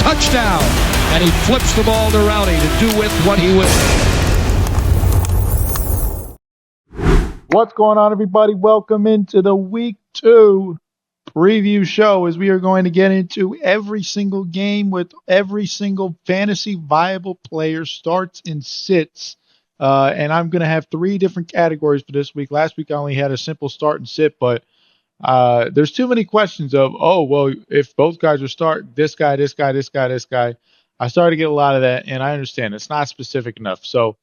touchdown. And he flips the ball to Rowdy to do with what he will. What's going on, everybody? Welcome into the Week 2 preview show, as we are going to get into every single game with every single fantasy viable player, starts and sits. And I'm going to have 3 different categories for this week. Last week I only had a simple start and sit, but there's too many questions of, if both guys are start, this guy. I started to get a lot of that, and I understand it's not specific enough. So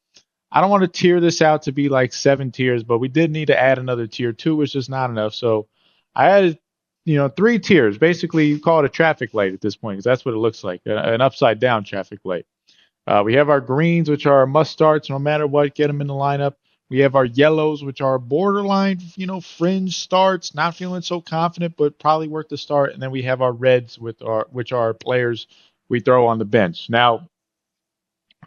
I don't want to tier this out to be like 7 tiers, but we did need to add another tier. 2 was just not enough. So I added, 3 tiers. Basically, you call it a traffic light at this point, because that's what it looks like, an upside down traffic light. We have our greens, which are must starts, no matter what, get them in the lineup. We have our yellows, which are borderline, fringe starts, not feeling so confident, but probably worth the start. And then we have our reds, which are players we throw on the bench. Now,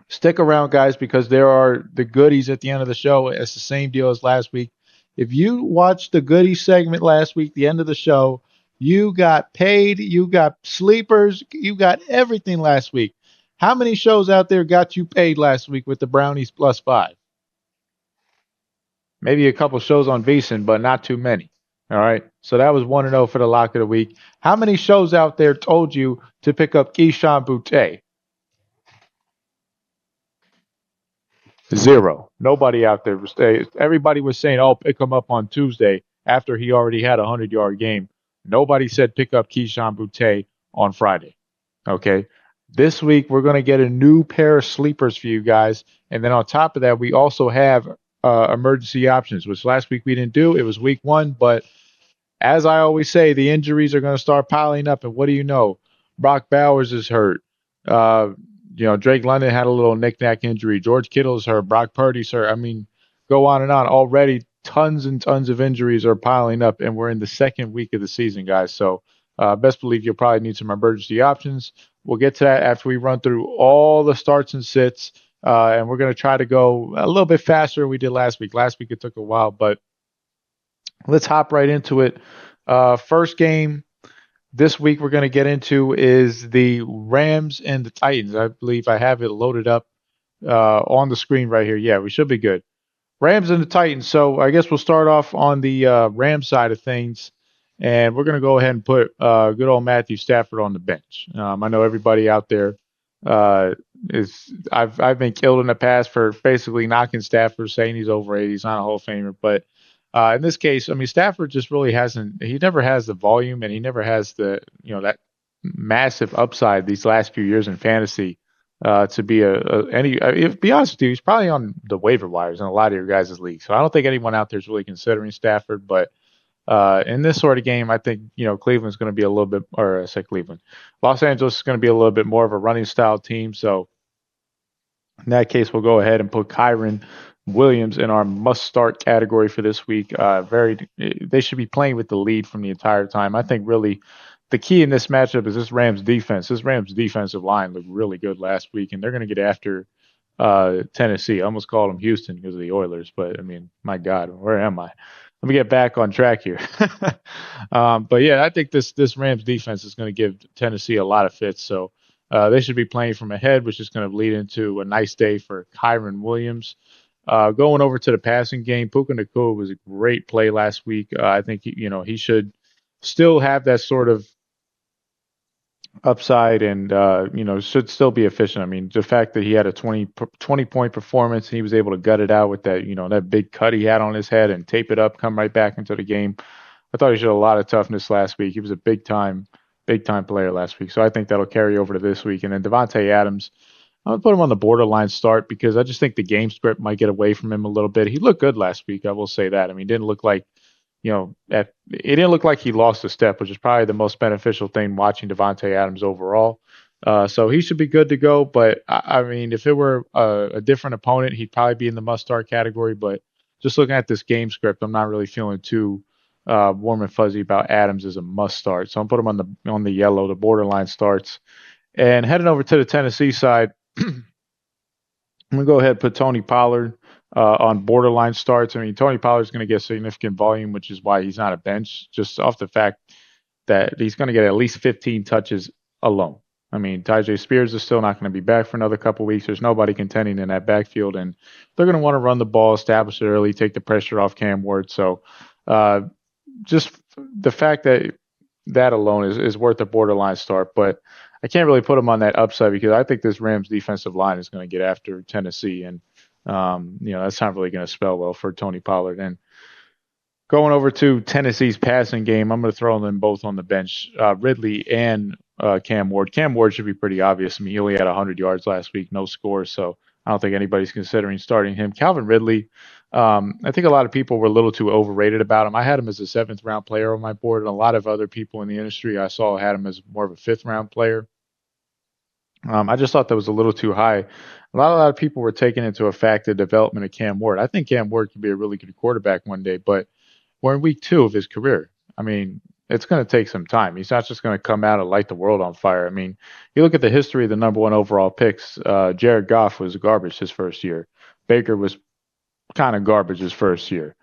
stick around, guys, because there are the goodies at the end of the show. It's the same deal as last week. If you watched the goodies segment last week, the end of the show, you got paid, you got sleepers, you got everything last week. How many shows out there got you paid last week with the Brownies +5? Maybe a couple shows on VSiN, but not too many. All right. So that was 1-0 for the lock of the week. How many shows out there told you to pick up Keyshawn Boutte? 0. Nobody out there was. Everybody was saying, pick him up on Tuesday after he already had a 100-yard game. Nobody said pick up Keyshawn Boutte on Friday. Okay. This week, we're going to get a new pair of sleepers for you guys. And then on top of that, we also have emergency options, which last week we didn't do. It was week 1. But as I always say, the injuries are going to start piling up. And what do you know? Brock Bowers is hurt. Drake London had a little knick-knack injury. George Kittle's hurt. Brock Purdy's hurt. I mean, go on and on. Already tons and tons of injuries are piling up, and we're in the second week of the season, guys. So best believe you'll probably need some emergency options. We'll get to that after we run through all the starts and sits, and we're going to try to go a little bit faster than we did last week. Last week it took a while, but let's hop right into it. First game this week we're going to get into is the Rams and the Titans. I believe I have it loaded up on the screen right here. Yeah, we should be good. Rams and the Titans. So I guess we'll start off on the Rams side of things, and we're going to go ahead and put good old Matthew Stafford on the bench. I know everybody out there I've been killed in the past for basically knocking Stafford, saying he's overrated, he's not a Hall of Famer, but in this case, I mean, Stafford just really he never has the volume, and he never has the, that massive upside these last few years in fantasy to be to be honest with you, he's probably on the waiver wires in a lot of your guys' leagues. So I don't think anyone out there is really considering Stafford, but in this sort of game, I think, Cleveland's going to be a little bit, or I say Cleveland, Los Angeles is going to be a little bit more of a running style team. So in that case, we'll go ahead and put Kyren Williams in our must-start category for this week. They should be playing with the lead from the entire time. I think really the key in this matchup is this Rams defense. This Rams defensive line looked really good last week, and they're going to get after Tennessee. I almost called them Houston because of the Oilers, but I mean, my God, where am I? Let me get back on track here. But yeah, I think this Rams defense is going to give Tennessee a lot of fits. So they should be playing from ahead, which is going to lead into a nice day for Kyren Williams. Going over to the passing game, Puka Nacua was a great play last week. I think he should still have that sort of upside, and should still be efficient. I mean, the fact that he had a 20-point performance and he was able to gut it out with that that big cut he had on his head and tape it up, come right back into the game. I thought he showed a lot of toughness last week. He was a big time player last week, so I think that'll carry over to this week. And then Devontae Adams, I'm going to put him on the borderline start because I just think the game script might get away from him a little bit. He looked good last week, I will say that. I mean, it didn't look like, it didn't look like he lost a step, which is probably the most beneficial thing watching Devontae Adams overall. So he should be good to go. But, I mean, if it were a different opponent, he'd probably be in the must-start category. But just looking at this game script, I'm not really feeling too warm and fuzzy about Adams as a must-start. So I'm putting him on the yellow, the borderline starts. And heading over to the Tennessee side, I'm going to go ahead and put Tony Pollard on borderline starts. I mean, Tony Pollard's going to get significant volume, which is why he's not a bench, just off the fact that he's going to get at least 15 touches alone. I mean, Tyjae Spears is still not going to be back for another couple weeks. There's nobody contending in that backfield, and they're going to want to run the ball, establish it early, take the pressure off Cam Ward. So, just the fact that that alone is worth a borderline start. But I can't really put him on that upside because I think this Rams defensive line is going to get after Tennessee, and that's not really going to spell well for Tony Pollard. And going over to Tennessee's passing game, I'm going to throw them both on the bench, Ridley and Cam Ward. Cam Ward should be pretty obvious. I mean, he only had 100 yards last week, no scores, so I don't think anybody's considering starting him. Calvin Ridley, I think a lot of people were a little too overrated about him. I had him as a 7th-round player on my board, and a lot of other people in the industry I saw had him as more of a 5th-round player. I just thought that was a little too high. A lot of people were taking into effect the development of Cam Ward. I think Cam Ward could be a really good quarterback one day, but we're in week 2 of his career. I mean, it's going to take some time. He's not just going to come out and light the world on fire. I mean, you look at the history of the number 1 overall picks. Jared Goff was garbage his first year. Baker was kind of garbage his first year.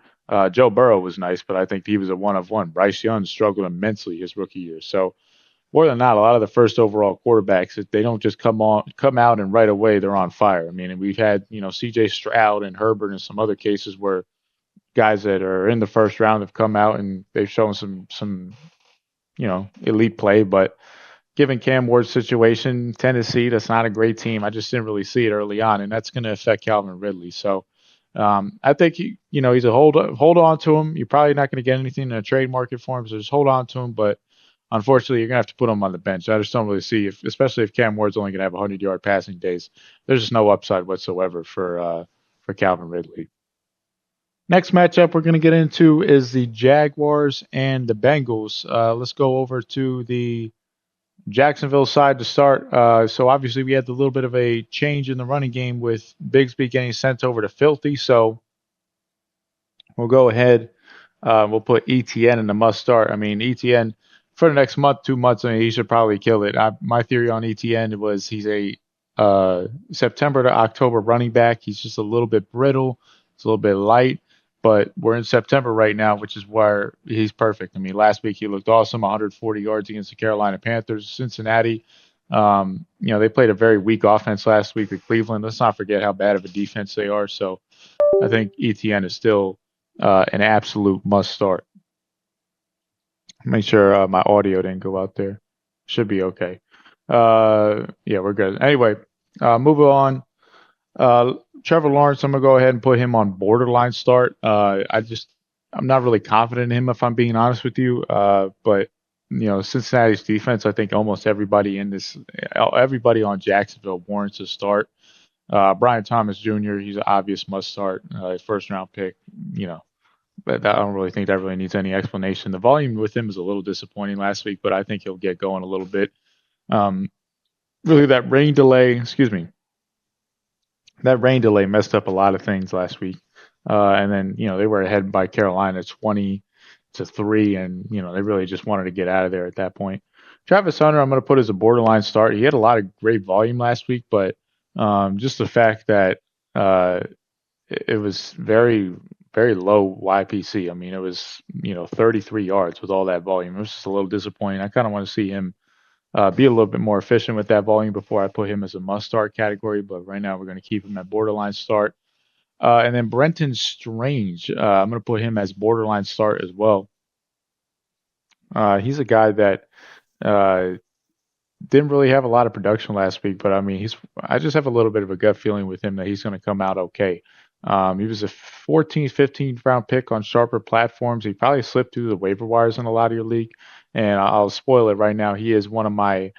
Joe Burrow was nice, but I think he was a one of one. Bryce Young struggled immensely his rookie year. So more than not, a lot of the first overall quarterbacks, they don't just come out and right away they're on fire. I mean, we've had C.J. Stroud and Herbert and some other cases where guys that are in the first round have come out and they've shown some elite play. But given Cam Ward's situation, Tennessee, that's not a great team. I just didn't really see it early on, and that's going to affect Calvin Ridley. So I think he's a hold on to him. You're probably not going to get anything in a trade market for him, so just hold on to him. But unfortunately, you're going to have to put him on the bench. I just don't really see, especially if Cam Ward's only going to have 100-yard passing days, there's just no upside whatsoever for Calvin Ridley. Next matchup we're going to get into is the Jaguars and the Bengals. Let's go over to the Jacksonville side to start. So obviously we had a little bit of a change in the running game with Bigsby getting sent over to Filthy. So we'll go ahead. We'll put ETN in the must start. I mean, ETN for the next month, 2 months, I mean, he should probably kill it. My theory on ETN was he's a September to October running back. He's just a little bit brittle. It's a little bit light. But we're in September right now, which is where he's perfect. I mean, last week he looked awesome, 140 yards against the Carolina Panthers. Cincinnati, they played a very weak offense last week with Cleveland. Let's not forget how bad of a defense they are. So I think ETN is still an absolute must start. Make sure my audio didn't go out there. Should be okay. Yeah, we're good. Anyway, moving on. Trevor Lawrence, I'm going to go ahead and put him on borderline start. I'm not really confident in him, if I'm being honest with you. But Cincinnati's defense, I think almost everybody on Jacksonville warrants a start. Brian Thomas Jr., he's an obvious must start, first round pick, but I don't really think that really needs any explanation. The volume with him is a little disappointing last week, but I think he'll get going a little bit. Really that rain delay messed up a lot of things last week. And then, they were ahead by Carolina 20-3, and, they really just wanted to get out of there at that point. Travis Hunter, I'm going to put as a borderline start. He had a lot of great volume last week, but just the fact that it was very, very low YPC. I mean, it was, 33 yards with all that volume. It was just a little disappointing. I kind of want to see him be a little bit more efficient with that volume before I put him as a must-start category. But right now we're going to keep him at borderline start. And then Brenton Strange, I'm going to put him as borderline start as well. He's a guy that didn't really have a lot of production last week, but I mean, I just have a little bit of a gut feeling with him that he's going to come out okay. He was a 14th, 15th round pick on sharper platforms. He probably slipped through the waiver wires in a lot of your league. And I'll spoil it right now. He is one of my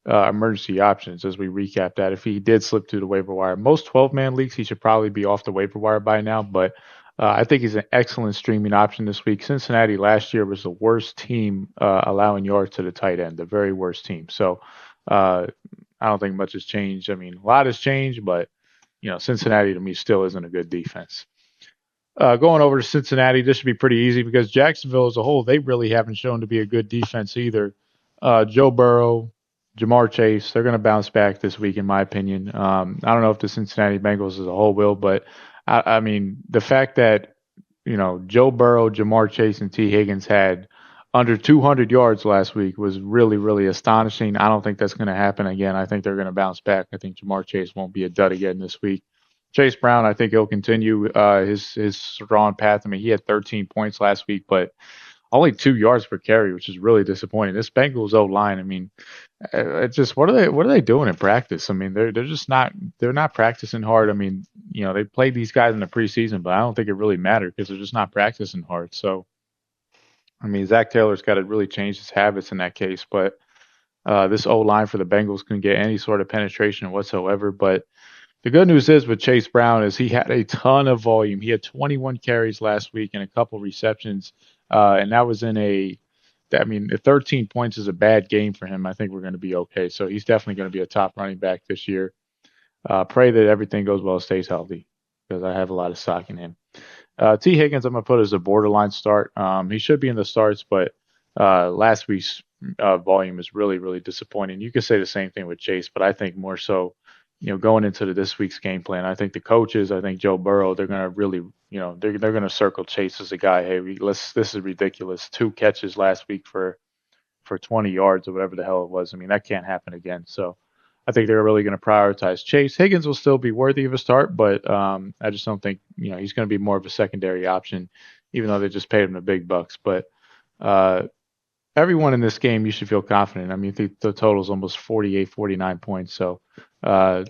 emergency options as we recap that. If he did slip through the waiver wire, most 12-man leagues, he should probably be off the waiver wire by now. But I think he's an excellent streaming option this week. Cincinnati last year was the worst team allowing yards to the tight end, the very worst team. So I don't think much has changed. I mean, a lot has changed, but Cincinnati to me still isn't a good defense. Going over to Cincinnati, this should be pretty easy because Jacksonville as a whole, they really haven't shown to be a good defense either. Joe Burrow, Jamar Chase, they're going to bounce back this week, in my opinion. I don't know if the Cincinnati Bengals as a whole will, but I mean, the fact that, Joe Burrow, Jamar Chase, and T. Higgins had under 200 yards last week was really, really astonishing. I don't think that's going to happen again. I think they're going to bounce back. I think Jamar Chase won't be a dud again this week. Chase Brown, I think he'll continue his strong path. I mean, he had 13 points last week, but only 2 yards per carry, which is really disappointing. This Bengals O line, I mean, it's just what are they doing in practice? I mean, they're just not practicing hard. I mean, they played these guys in the preseason, but I don't think it really mattered because they're just not practicing hard. So, I mean, Zach Taylor's got to really change his habits in that case. But this O line for the Bengals can get any sort of penetration whatsoever. But the good news is with Chase Brown is he had a ton of volume. He had 21 carries last week and a couple receptions, and that was in 13 points is a bad game for him. I think we're going to be okay. So he's definitely going to be a top running back this year. Pray that everything goes well, stays healthy, because I have a lot of stock in him. T. Higgins, I'm going to put as a borderline start. He should be in the starts, but last week's volume is really, really disappointing. You could say the same thing with Chase, but I think more so, going into this week's game plan, I think the coaches, I think Joe Burrow, they're going to really, they're going to circle Chase as a guy. Hey, this is ridiculous. 2 catches last week for 20 yards or whatever the hell it was. I mean, that can't happen again. So I think they're really going to prioritize Chase. Higgins will still be worthy of a start, but I just don't think, he's going to be more of a secondary option, even though they just paid him the big bucks. But everyone in this game, you should feel confident. I mean, the total is almost 48, 49 points. So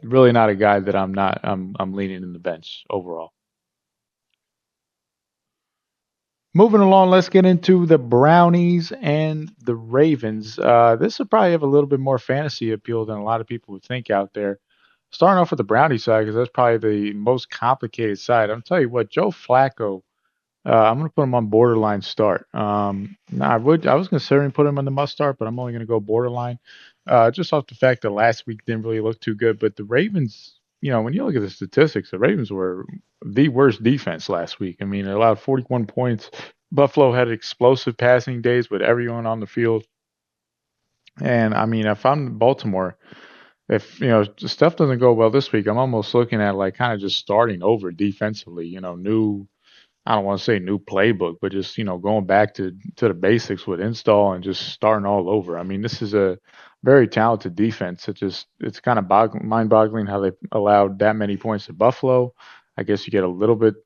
really not a guy that I'm leaning in the bench overall. Moving along, let's get into the Brownies and the Ravens. This will probably have a little bit more fantasy appeal than a lot of people would think out there. Starting off with the Brownie side, because that's probably the most complicated side. I'm telling you what, Joe Flacco, I'm going to put him on borderline start. I was considering putting him on the must start, but I'm only going to go borderline, just off the fact that last week didn't really look too good. But the Ravens, when you look at the statistics, the Ravens were the worst defense last week. I mean, they allowed 41 points. Buffalo had explosive passing days with everyone on the field. And I mean, if I'm Baltimore, if stuff doesn't go well this week, I'm almost looking at like kind of just starting over defensively. New. I don't want to say new playbook, but just going back to the basics with install and just starting all over. I mean, this is a very talented defense. It's kind of mind-boggling how they allowed that many points to Buffalo. I guess you get a little bit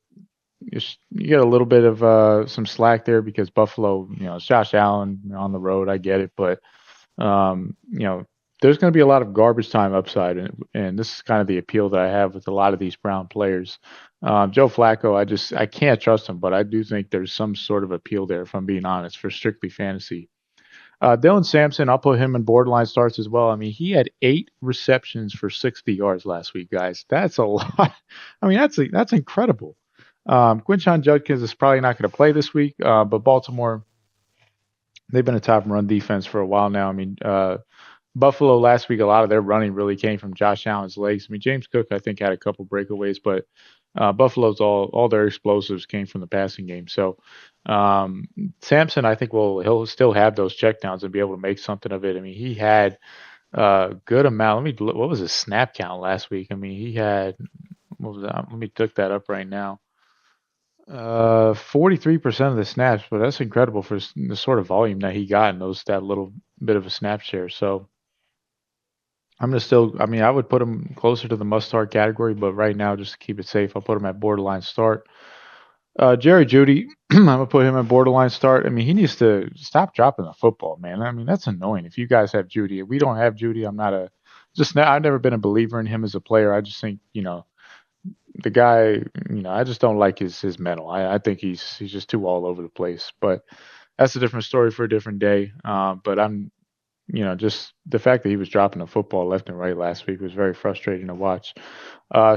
of some slack there because Buffalo, it's Josh Allen on the road. I get it, but there's going to be a lot of garbage time upside, and this is kind of the appeal that I have with a lot of these Brown players. Joe Flacco, I can't trust him, but I do think there's some sort of appeal there, if I'm being honest, for strictly fantasy. Dylan Sampson, I'll put him in borderline starts as well. I mean, he had 8 receptions for 60 yards last week, guys. That's a lot. I mean, that's incredible. Quinshon Judkins is probably not going to play this week, but Baltimore, they've been a top run defense for a while now. I mean, Buffalo last week, a lot of their running really came from Josh Allen's legs. I mean, James Cook, I think, had a couple breakaways, but Buffalo's all their explosives came from the passing game. So Sampson, I think, he'll still have those checkdowns and be able to make something of it. I mean, he had a good amount. What was his snap count last week? I mean, he had, what was that? Let me look that up right now. 43% of the snaps, but that's incredible for the sort of volume that he got in that little bit of a snap share. So I'm going to I would put him closer to the must-start category, but right now, just to keep it safe, I'll put him at borderline start. Jerry Jeudy, I'm going to put him at borderline start. I mean, he needs to stop dropping the football, man. I mean, that's annoying. If you guys have Jeudy, if we don't have Jeudy, I've never been a believer in him as a player. I just think, the guy, I just don't like his mental. I think he's just too all over the place, but that's a different story for a different day. But I'm, just the fact that he was dropping the football left and right last week was very frustrating to watch.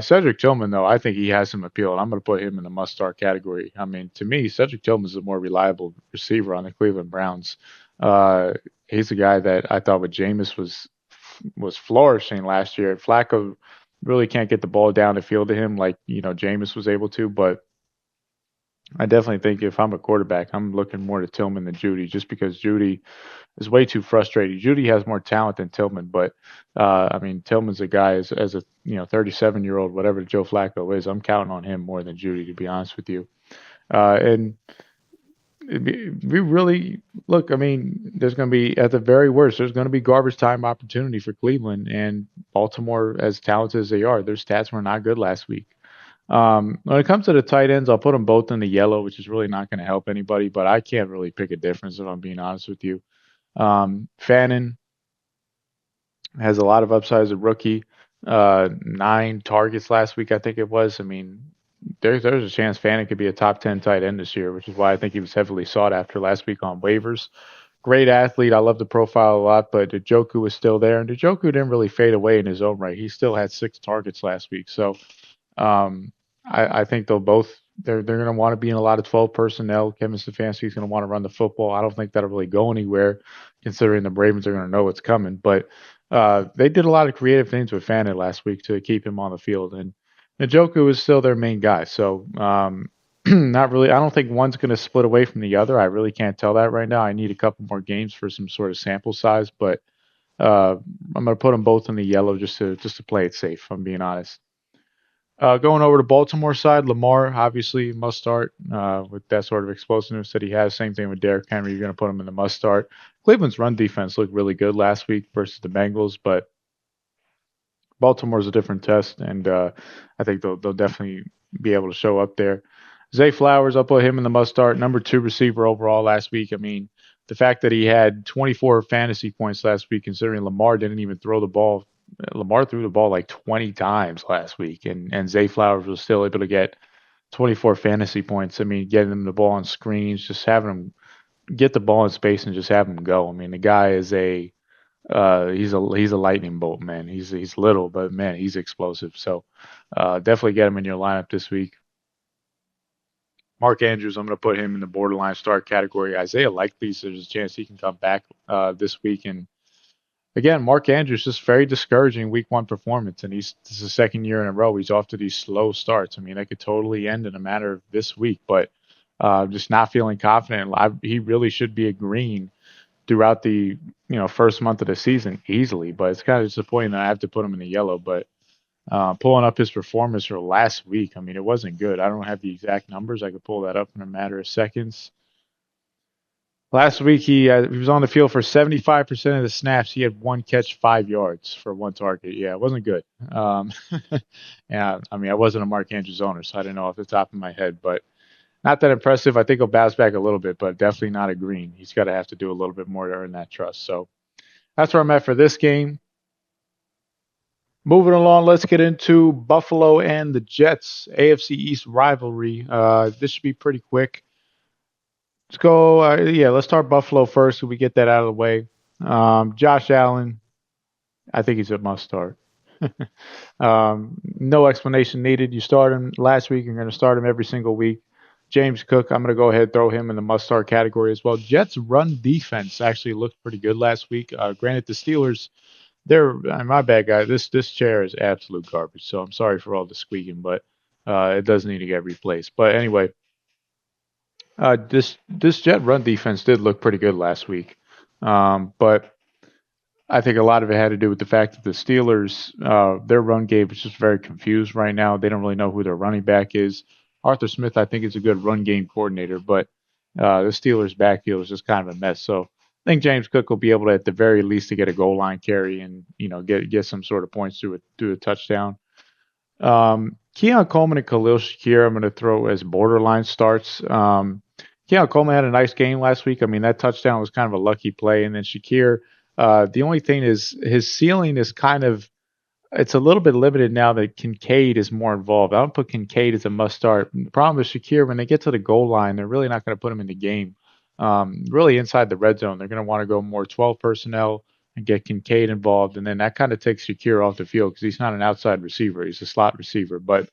Cedric Tillman, though, I think he has some appeal, and I'm going to put him in the must-start category. I mean, to me, Cedric Tillman is a more reliable receiver on the Cleveland Browns. He's a guy that I thought with Jameis was flourishing last year. Flacco really can't get the ball down the field to him like, Jameis was able to, but I definitely think if I'm a quarterback, I'm looking more to Tillman than Jeudy, just because Jeudy is way too frustrating. Jeudy has more talent than Tillman, but I mean, Tillman's a guy as a 37-year-old, whatever Joe Flacco is. I'm counting on him more than Jeudy, to be honest with you. And we really look. I mean, there's going to be at the very worst, there's going to be garbage time opportunity for Cleveland and Baltimore. As talented as they are, their stats were not good last week. When it comes to the tight ends, I'll put them both in the yellow, which is really not going to help anybody. But I can't really pick a difference if I'm being honest with you. Fannin has a lot of upside as a rookie. 9 targets last week, I think it was. I mean, there's a chance Fannin could be a top 10 tight end this year, which is why I think he was heavily sought after last week on waivers. Great athlete. I love the profile a lot, but Njoku was still there, and Njoku didn't really fade away in his own right. He still had 6 targets last week, so um, I think they'll both they're going to want to be in a lot of 12 personnel. Kevin Stefanski is going to want to run the football. I don't think that'll really go anywhere, considering the Ravens are going to know what's coming. But they did a lot of creative things with Fannin last week to keep him on the field, and Njoku is still their main guy. So not really. I don't think one's going to split away from the other. I really can't tell that right now. I need a couple more games for some sort of sample size, but I'm going to put them both in the yellow just to play it safe. If I'm being honest. Going over to Baltimore side, Lamar obviously must start with that sort of explosiveness that he has. Same thing with Derrick Henry. You're going to put him in the must start. Cleveland's run defense looked really good last week versus the Bengals, but Baltimore's a different test, and I think they'll definitely be able to show up there. Zay Flowers, I'll put him in the must start. Number 2 receiver overall last week. I mean, the fact that he had 24 fantasy points last week, considering Lamar didn't even throw the ball. Lamar threw the ball like 20 times last week, and Zay Flowers was still able to get 24 fantasy points. I mean, getting him the ball on screens, just having him get the ball in space and just have him go. I mean, the guy is he's a lightning bolt, man. He's little, but man, he's explosive. So definitely get him in your lineup this week. Mark Andrews, I'm going to put him in the borderline start category. Isaiah Likely, there's a chance he can come back this week. And again, Mark Andrews just very discouraging week 1 performance, and this is the second year in a row he's off to these slow starts. I mean, that could totally end in a matter of this week, but just not feeling confident. He really should be a green throughout the first month of the season easily, but it's kind of disappointing that I have to put him in the yellow. But pulling up his performance for last week, I mean, it wasn't good. I don't have the exact numbers. I could pull that up in a matter of seconds. Last week, he was on the field for 75% of the snaps. He had 1 catch, 5 yards for 1 target. Yeah, it wasn't good. Yeah, I mean, I wasn't a Mark Andrews owner, so I didn't know off the top of my head, but not that impressive. I think he'll bounce back a little bit, but definitely not a green. He's got to have to do a little bit more to earn that trust. So that's where I'm at for this game. Moving along, let's get into Buffalo and the Jets, AFC East rivalry. This should be pretty quick. Let's go. Let's start Buffalo first so we get that out of the way. Josh Allen, I think he's a must start. No explanation needed. You start him last week. You're going to start him every single week. James Cook, I'm going to go ahead and throw him in the must-start category as well. Jets' run defense actually looked pretty good last week. Granted, the Steelers, my bad, guy. This chair is absolute garbage, so I'm sorry for all the squeaking, but it does need to get replaced. But anyway, this Jet run defense did look pretty good last week, but I think a lot of it had to do with the fact that the Steelers, their run game is just very confused right now. They don't really know who their running back is. Arthur Smith, I think, is a good run game coordinator, but the Steelers' backfield is just kind of a mess. So I think James Cook will be able to, at the very least, to get a goal line carry and get some sort of points through a touchdown. Keon Coleman and Khalil Shakir, I'm going to throw as borderline starts. Keon Coleman had a nice game last week. I mean, that touchdown was kind of a lucky play, and then Shakir. The only thing is his ceiling is it's a little bit limited now that Kincaid is more involved. I don't put Kincaid as a must start. The problem with Shakir, when they get to the goal line, they're really not going to put him in the game. Really inside the red zone, they're going to want to go more 12 personnel and get Kincaid involved. And then that kind of takes Shakir off the field because he's not an outside receiver. He's a slot receiver. But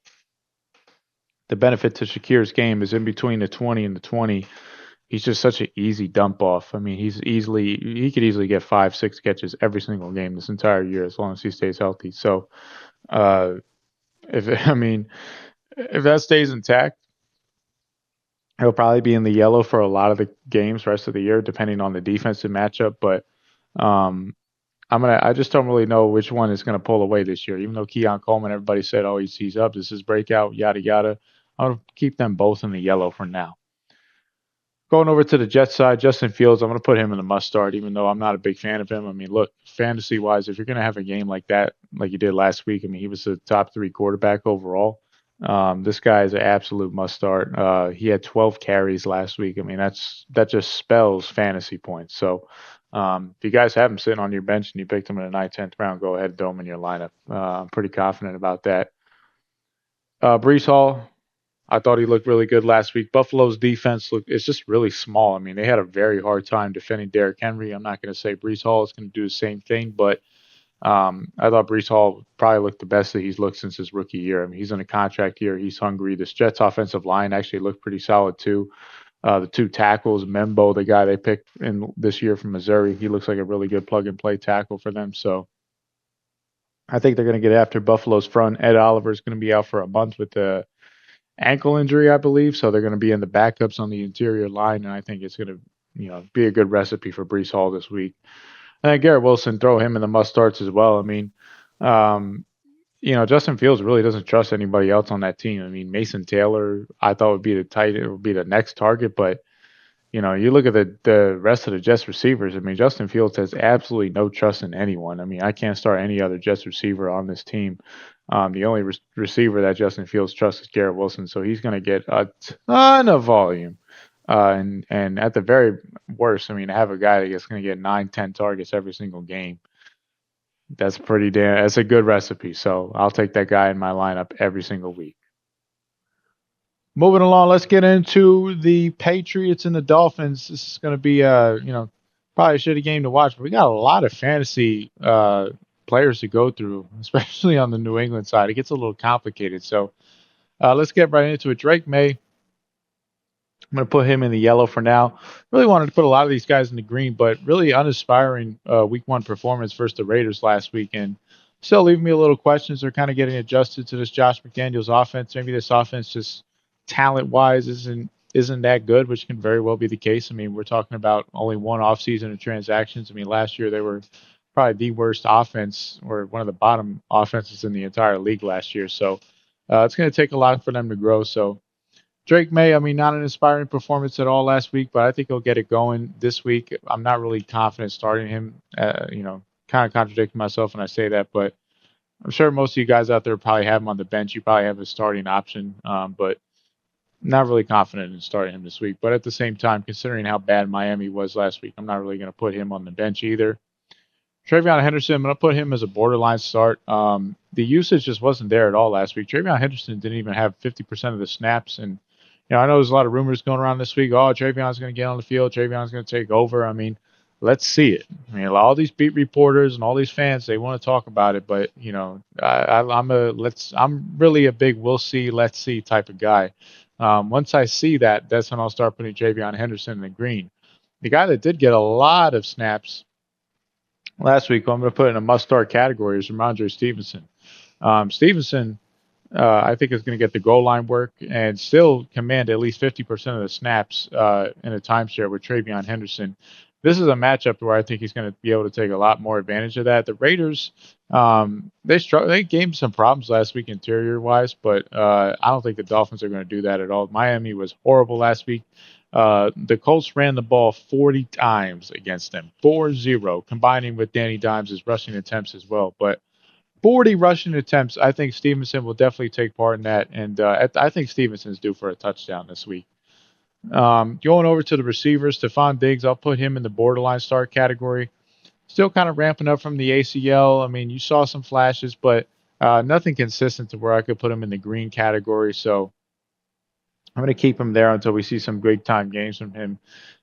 the benefit to Shakir's game is in between the 20 and the 20. He's just such an easy dump off. I mean, he could easily get 5-6 catches every single game this entire year as long as he stays healthy. So, if that stays intact, he'll probably be in the yellow for a lot of the games rest of the year, depending on the defensive matchup. But I just don't really know which one is gonna pull away this year. Even though Keon Coleman, everybody said, oh, he's up, this is breakout, yada yada. I'll keep them both in the yellow for now. Going over to the Jets side, Justin Fields, I'm going to put him in the must start, even though I'm not a big fan of him. I mean, look, fantasy wise, if you're going to have a game like that, like you did last week, I mean, he was the top 3 quarterback overall. This guy is an absolute must start. He had 12 carries last week. I mean, that just spells fantasy points. So, if you guys have him sitting on your bench and you picked him in the 9th, 10th round, go ahead and throw him in your lineup. I'm pretty confident about that. Brees Hall, I thought he looked really good last week. Buffalo's defense it's just really small. I mean, they had a very hard time defending Derrick Henry. I'm not going to say Brees Hall is going to do the same thing, but I thought Brees Hall probably looked the best that he's looked since his rookie year. I mean, he's in a contract year. He's hungry. This Jets offensive line actually looked pretty solid too. The 2 tackles, Membo, the guy they picked in this year from Missouri, he looks like a really good plug-and-play tackle for them. So I think they're going to get after Buffalo's front. Ed Oliver is going to be out for a month with the ankle injury, I believe. So they're going to be in the backups on the interior line, and I think it's going to, be a good recipe for Brees Hall this week. And Garrett Wilson, throw him in the must starts as well. I mean, Justin Fields really doesn't trust anybody else on that team. I mean, Mason Taylor, I thought would be the next target, but you look at the rest of the Jets receivers. I mean, Justin Fields has absolutely no trust in anyone. I mean, I can't start any other Jets receiver on this team. The only receiver that Justin Fields trusts is Garrett Wilson, so he's going to get a ton of volume. And at the very worst, I mean, to have a guy that's going to get 9, 10 targets every single game, that's a good recipe. So I'll take that guy in my lineup every single week. Moving along, let's get into the Patriots and the Dolphins. This is going to be probably a shitty game to watch, but we got a lot of fantasy players to go through, especially on the New England side. It gets a little complicated. So let's get right into it. Drake May, I'm going to put him in the yellow for now. Really wanted to put a lot of these guys in the green, but really uninspiring week 1 performance versus the Raiders last week. And still leaving me a little questions. They're kind of getting adjusted to this Josh McDaniels offense. Maybe this offense just talent-wise isn't that good, which can very well be the case. I mean, we're talking about only one offseason of transactions. I mean, last year they were probably the worst offense or one of the bottom offenses in the entire league last year. So it's going to take a lot for them to grow. So Drake May, I mean, not an inspiring performance at all last week, but I think he'll get it going this week. I'm not really confident starting him, kind of contradicting myself when I say that, but I'm sure most of you guys out there probably have him on the bench. You probably have a starting option, but not really confident in starting him this week. But at the same time, considering how bad Miami was last week, I'm not really going to put him on the bench either. Travion Henderson, I'm going to put him as a borderline start. The usage just wasn't there at all last week. Travion Henderson didn't even have 50% of the snaps. And, I know there's a lot of rumors going around this week. Oh, Travion's going to get on the field. Travion's going to take over. I mean, let's see it. I mean, all these beat reporters and all these fans, they want to talk about it. But, I'm really a big we'll see, let's see type of guy. Once I see that, that's when I'll start putting Travion Henderson in the green. The guy that did get a lot of snaps last week, who I'm going to put in a must-start category, is Ramondre Stevenson. Stevenson, I think, is going to get the goal line work and still command at least 50% of the snaps in a timeshare with Travion Henderson. This is a matchup where I think he's going to be able to take a lot more advantage of that. The Raiders, they gave him some problems last week interior-wise, but I don't think the Dolphins are going to do that at all. Miami was horrible last week. The Colts ran the ball 40 times against them, 4-0, combining with Danny Dimes' rushing attempts as well. But 40 rushing attempts, I think Stevenson will definitely take part in that, and I think Stevenson's due for a touchdown this week. Going over to the receivers, Stephon Diggs, I'll put him in the borderline start category. Still kind of ramping up from the ACL. I mean, you saw some flashes, but nothing consistent to where I could put him in the green category. So I'm going to keep him there until we see some big time games from him.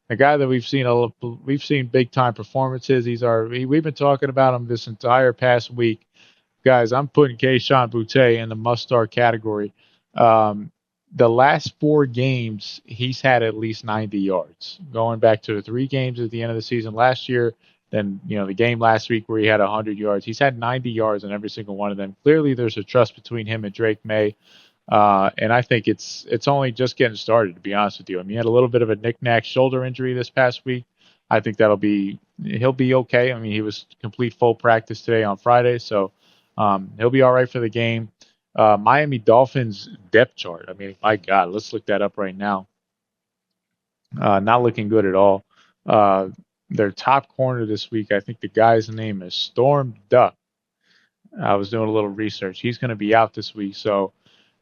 A guy that we've seen big time performances. We've been talking about him this entire past week. Guys, I'm putting Kayshon Boutte in the must start category. The last 4 games, he's had at least 90 yards. Going back to the 3 games at the end of the season last year, then the game last week where he had 100 yards. He's had 90 yards in every single one of them. Clearly, there's a trust between him and Drake May, and I think it's only just getting started, to be honest with you. I mean, he had a little bit of a knick-knack shoulder injury this past week. I think he'll be okay. I mean, he was complete full practice today on Friday, so he'll be all right for the game. Miami Dolphins depth chart. I mean, my God, let's look that up right now. Not looking good at all. Uh, their top corner this week, I think the guy's name is Storm Duck. I was doing a little research. He's going to be out this week, so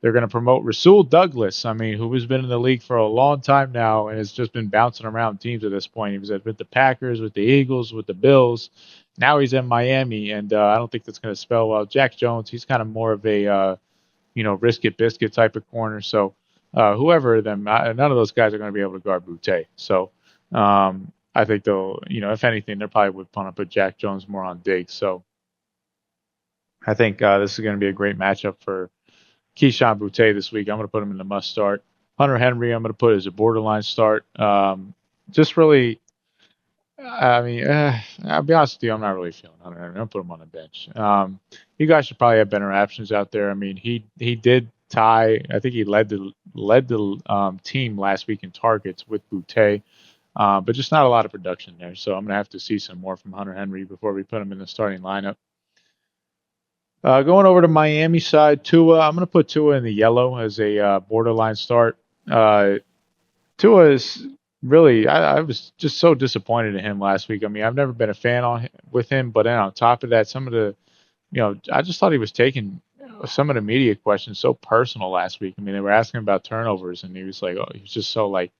they're going to promote Rasul Douglas. I mean, who has been in the league for a long time now and has just been bouncing around teams at this point. He was with the Packers, with the Eagles, with the Bills. Now he's in Miami, and I don't think that's going to spell well. Jack Jones, he's kind of more of a risk it biscuit type of corner. So whoever of them, none of those guys are going to be able to guard Boutte. So I think they'll, if anything, they probably would want to put Jack Jones more on Diggs. So I think this is going to be a great matchup for Keyshawn Boutte this week. I'm going to put him in the must start. Hunter Henry, I'm going to put as a borderline start. Just really, I mean, I'll be honest with you, I'm not really feeling Hunter Henry. I'll put him on the bench. You guys should probably have better options out there. I mean, he did tie. I think he led the team last week in targets with Boutte, but just not a lot of production there. So I'm going to have to see some more from Hunter Henry before we put him in the starting lineup. Going over to Miami side, Tua. I'm going to put Tua in the yellow as a borderline start. Tua is really, I was just so disappointed in him last week. I mean, I've never been a fan with him, but then on top of that, some of the, I just thought he was taking some of the media questions so personal last week. I mean, they were asking about turnovers, and he was like, he was just so like,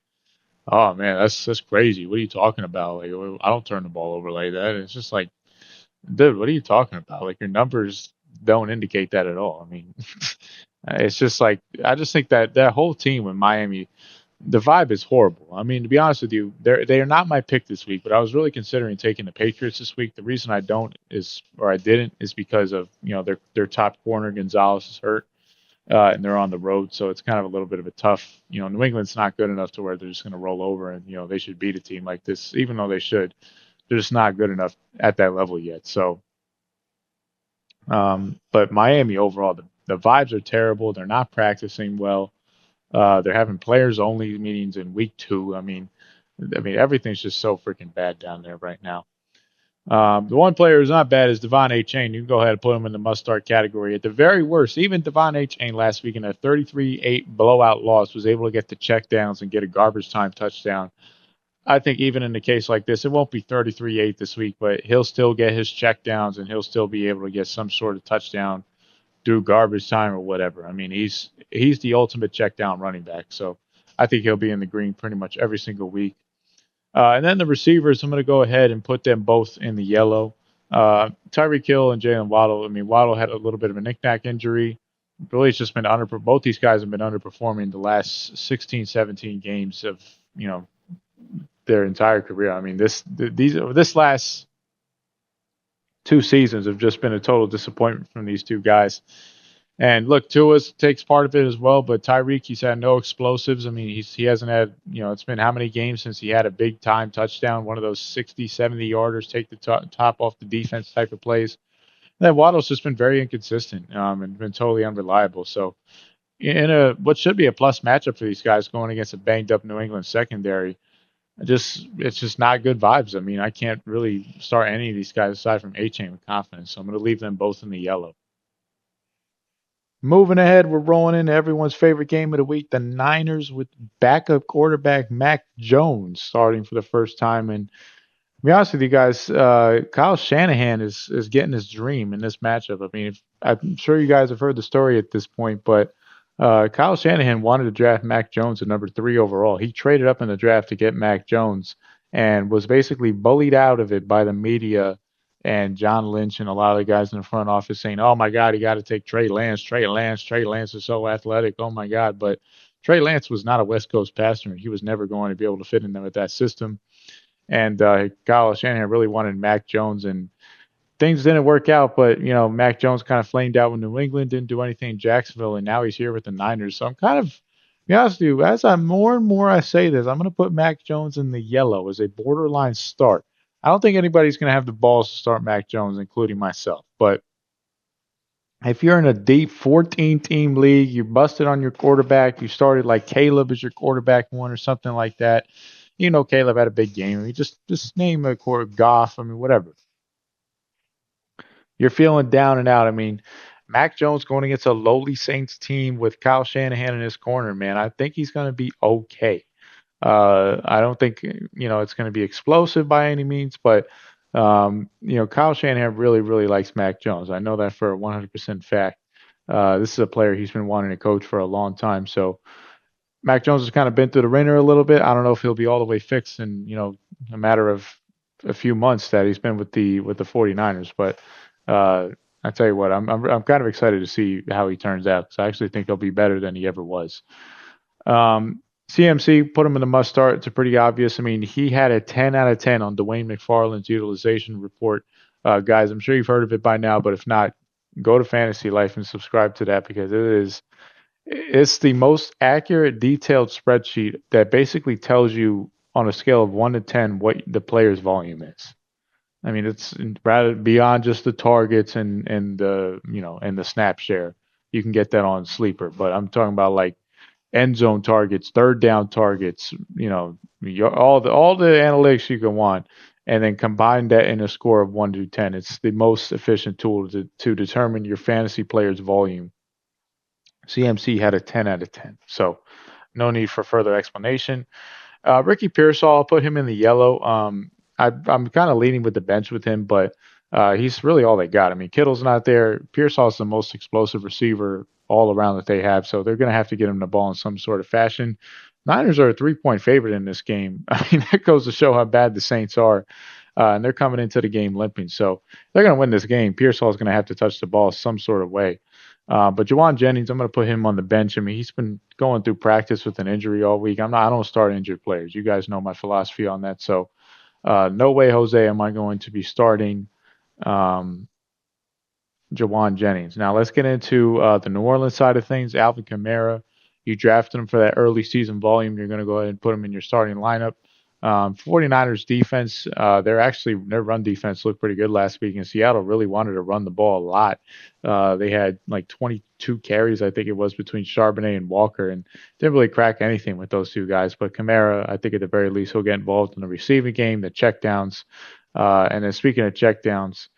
oh man, that's crazy. What are you talking about? Like, I don't turn the ball over like that. And it's just like, dude, what are you talking about? Like, your numbers don't indicate that at all. I mean, it's just like, I just think that whole team in Miami, the vibe is horrible. I mean, to be honest with you, they are not my pick this week, but I was really considering taking the Patriots this week. The reason I didn't is because of, their top corner Gonzalez is hurt, and they're on the road, so it's kind of a little bit of a tough, New England's not good enough to where they're just going to roll over and, they should beat a team like this, even though they should. They're just not good enough at that level yet. So, but Miami overall, the vibes are terrible. They're not practicing well. They're having players only meetings in week 2. I mean, everything's just so freaking bad down there right now. The one player who's not bad is Devon A. Chain. You can go ahead and put him in the must-start category. At the very worst, even Devon A. Chain last week in a 33-8 blowout loss was able to get the checkdowns and get a garbage time touchdown. I think even in a case like this, it won't be 33-8 this week, but he'll still get his checkdowns and he'll still be able to get some sort of touchdown through garbage time or whatever. I mean, he's the ultimate checkdown running back, so I think he'll be in the green pretty much every single week. And then the receivers, I'm going to go ahead and put them both in the yellow. Tyreek Hill and Jalen Waddle. I mean, Waddle had a little bit of a knick-knack injury. Really, it's just been both these guys have been underperforming the last 16, 17 games of, their entire career. I mean, this last 2 seasons have just been a total disappointment from these two guys. And look, Tua takes part of it as well, but Tyreek, he's had no explosives. I mean, he hasn't had, it's been how many games since he had a big time touchdown, one of those 60, 70 yarders, take the top off the defense type of plays. And then Waddle's just been very inconsistent and been totally unreliable. So in what should be a plus matchup for these guys going against a banged up New England secondary, it's just not good vibes. I mean, I can't really start any of these guys aside from A-Chain with confidence. So I'm going to leave them both in the yellow. Moving ahead, we're rolling into everyone's favorite game of the week, the Niners with backup quarterback Mac Jones starting for the first time. And to be honest with you guys, Kyle Shanahan is getting his dream in this matchup. I mean, I'm sure you guys have heard the story at this point, but Kyle Shanahan wanted to draft Mac Jones at number 3 overall. He traded up in the draft to get Mac Jones and was basically bullied out of it by the media and John Lynch and a lot of the guys in the front office saying, oh, my God, you got to take Trey Lance. Trey Lance is so athletic. Oh, my God. But Trey Lance was not a West Coast passer. He was never going to be able to fit in there with that system. And Kyle Shanahan really wanted Mac Jones, and things didn't work out, but, Mac Jones kind of flamed out with New England, didn't do anything in Jacksonville, and now he's here with the Niners. So I'm kind of, to be honest with you, as I'm more and more I say this, I'm going to put Mac Jones in the yellow as a borderline start. I don't think anybody's going to have the balls to start Mac Jones, including myself. But if you're in a deep 14-team league, you're busted on your quarterback, you started like Caleb as your quarterback one or something like that. Caleb had a big game. I mean, just name a quarterback, Goff, I mean, whatever. You're feeling down and out. I mean, Mac Jones going against a lowly Saints team with Kyle Shanahan in his corner, man. I think he's going to be okay. I don't think it's going to be explosive by any means, but Kyle Shanahan really, really likes Mac Jones. I know that for a 100% fact. This is a player he's been wanting to coach for a long time. So Mac Jones has kind of been through the ringer a little bit. I don't know if he'll be all the way fixed in a matter of a few months that he's been with the 49ers. But I tell you what, I'm kind of excited to see how he turns out because I actually think he'll be better than he ever was. CMC put him in the must start. It's pretty obvious. I mean, he had a 10 out of 10 on Dwayne McFarland's utilization report. Guys, I'm sure you've heard of it by now, but if not, go to Fantasy Life and subscribe to that because it's the most accurate, detailed spreadsheet that basically tells you on a scale of 1 to 10 what the player's volume is. I mean, it's rather beyond just the targets and the and the snap share. You can get that on Sleeper, but I'm talking about like end zone targets, third down targets, all the analytics you can want, and then combine that in a score of 1 to 10. It's the most efficient tool to determine your fantasy player's volume. CMC had a 10 out of 10, so no need for further explanation. Ricky Pearsall, I'll put him in the yellow. I'm kind of leaning with the bench with him, but he's really all they got. I mean, Kittle's not there. Pearsall's the most explosive receiver all around that they have, so they're going to have to get him the ball in some sort of fashion. Niners are a 3-point favorite in this game. I mean, that goes to show how bad the Saints are, and they're coming into the game limping. So they're going to win this game. Pearsall's going to have to touch the ball some sort of way. But Juwan Jennings, I'm going to put him on the bench. I mean, he's been going through practice with an injury all week. I don't start injured players. You guys know my philosophy on that. So no way, Jose, am I going to be starting Juwan Jennings. Now let's get into the New Orleans side of things. Alvin Kamara, you drafted him for that early season volume. You're going to go ahead and put him in your starting lineup. 49ers defense, their run defense looked pretty good last week, and Seattle really wanted to run the ball a lot. They had like 22 carries, I think it was, between Charbonnet and Walker, and didn't really crack anything with those two guys. But Kamara, I think at the very least, he'll get involved in the receiving game, the checkdowns. And then speaking of checkdowns,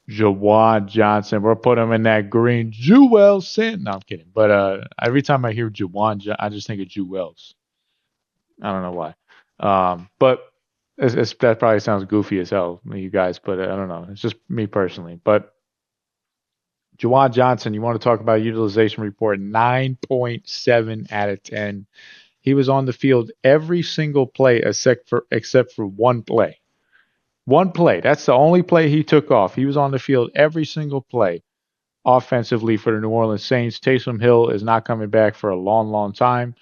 Juwan Johnson, we'll put him in that green. Jewel Sin. No, I'm kidding. But every time I hear Juwan, I just think of Jewels. I don't know why. But that probably sounds goofy as hell, you guys, but I don't know. It's just me personally. But Juwan Johnson, you want to talk about utilization report, 9.7 out of 10. He was on the field every single play except for one play. One play. That's the only play he took off. He was on the field every single play offensively for the New Orleans Saints. Taysom Hill is not coming back for a long, long time.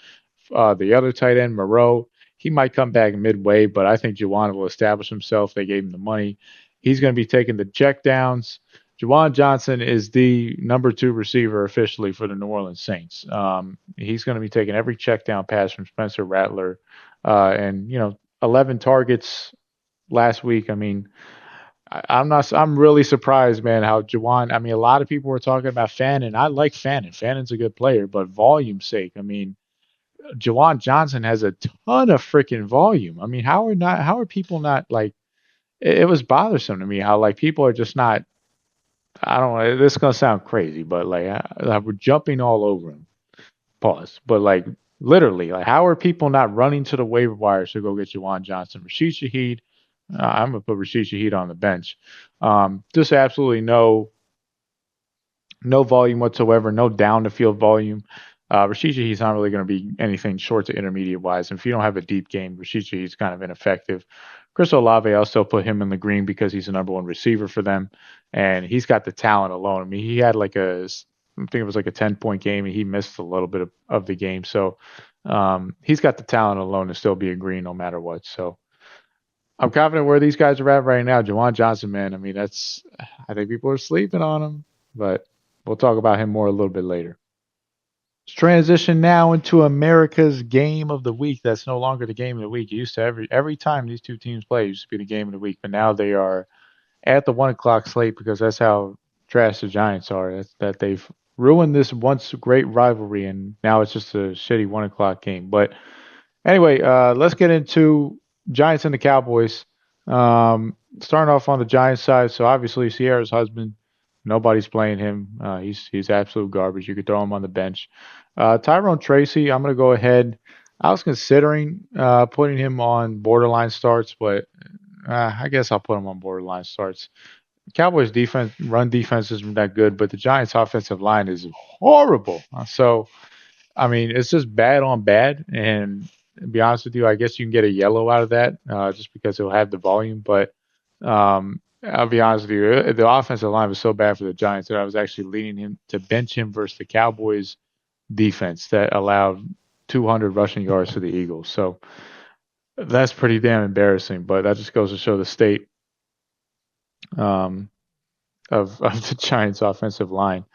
The other tight end, Moreau, he might come back midway, but I think Juwan will establish himself. They gave him the money. He's going to be taking the checkdowns. Juwan Johnson is the number 2 receiver officially for the New Orleans Saints. He's going to be taking every checkdown pass from Spencer Rattler. And 11 targets last week. I mean, I'm really surprised, man, how Juwan, I mean, a lot of people were talking about Fannin. I like Fannin. Fannin's a good player, but volume's sake, I mean, Juwan Johnson has a ton of freaking volume. I mean, how are people not like, it was bothersome to me how like people are just not, I don't know, this is going to sound crazy, but like we're jumping all over him. Pause. But like literally, like how are people not running to the waiver wires to go get Juwan Johnson? Rashid Shaheed, I'm going to put Rashid Shaheed on the bench. Just absolutely no volume whatsoever, no down the field volume. Rashid Shaheed's not really going to be anything short to intermediate wise. And if you don't have a deep game, Rashid Shaheed's kind of ineffective. Chris Olave, I'll still put him in the green because he's the number 1 receiver for them. And he's got the talent alone. I mean, he had I think it was like a 10-point game, and he missed a little bit of the game. So he's got the talent alone to still be a green no matter what. So I'm confident where these guys are at right now. Juwan Johnson, man, I mean, I think people are sleeping on him, but we'll talk about him more a little bit later. Let's transition now into America's game of the week. That's no longer the game of the week. It used to every time these two teams play, it used to be the game of the week, but now they are at the 1 o'clock slate because that's how trash the Giants are. That they've ruined this once great rivalry, and now it's just a shitty 1 o'clock game. But anyway, let's get into Giants and the Cowboys. Starting off on the Giants side, so obviously Sierra's husband, nobody's playing him. He's absolute garbage. You could throw him on the bench. Tyrone Tracy, I'm going to go ahead. I was considering putting him on borderline starts, but I guess I'll put him on borderline starts. Cowboys defense, run defense isn't that good, but the Giants offensive line is horrible. So, I mean, it's just bad on bad. And to be honest with you, I guess you can get a yellow out of that just because he'll have the volume. But I'll be honest with you, the offensive line was so bad for the Giants that I was actually leaning him to bench him versus the Cowboys defense that allowed 200 rushing yards to the Eagles. So that's pretty damn embarrassing. But that just goes to show the state of the Giants' offensive line.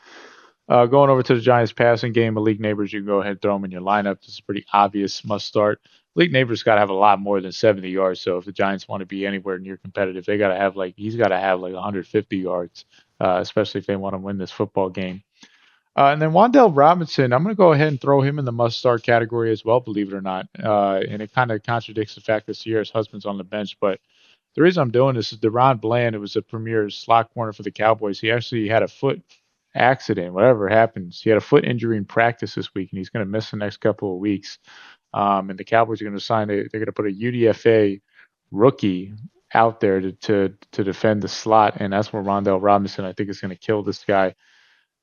Going over to the Giants' passing game, Malik Neighbors, you can go ahead and throw him in your lineup. This is pretty obvious must start. Malik Neighbors got to have a lot more than 70 yards. So if the Giants want to be anywhere near competitive, he's got to have like 150 yards, especially if they want to win this football game. And then Wan'Dale Robinson, I'm going to go ahead and throw him in the must-start category as well, believe it or not. And it kind of contradicts the fact that Sierra's husband's on the bench. But the reason I'm doing this is DeRon Bland, who was a premier slot corner for the Cowboys. He actually had a foot accident, whatever happens. He had a foot injury in practice this week, and he's going to miss the next couple of weeks. And the Cowboys are going to they're going to put a UDFA rookie out there to defend the slot, and that's where Wan'Dale Robinson, I think, is going to kill this guy.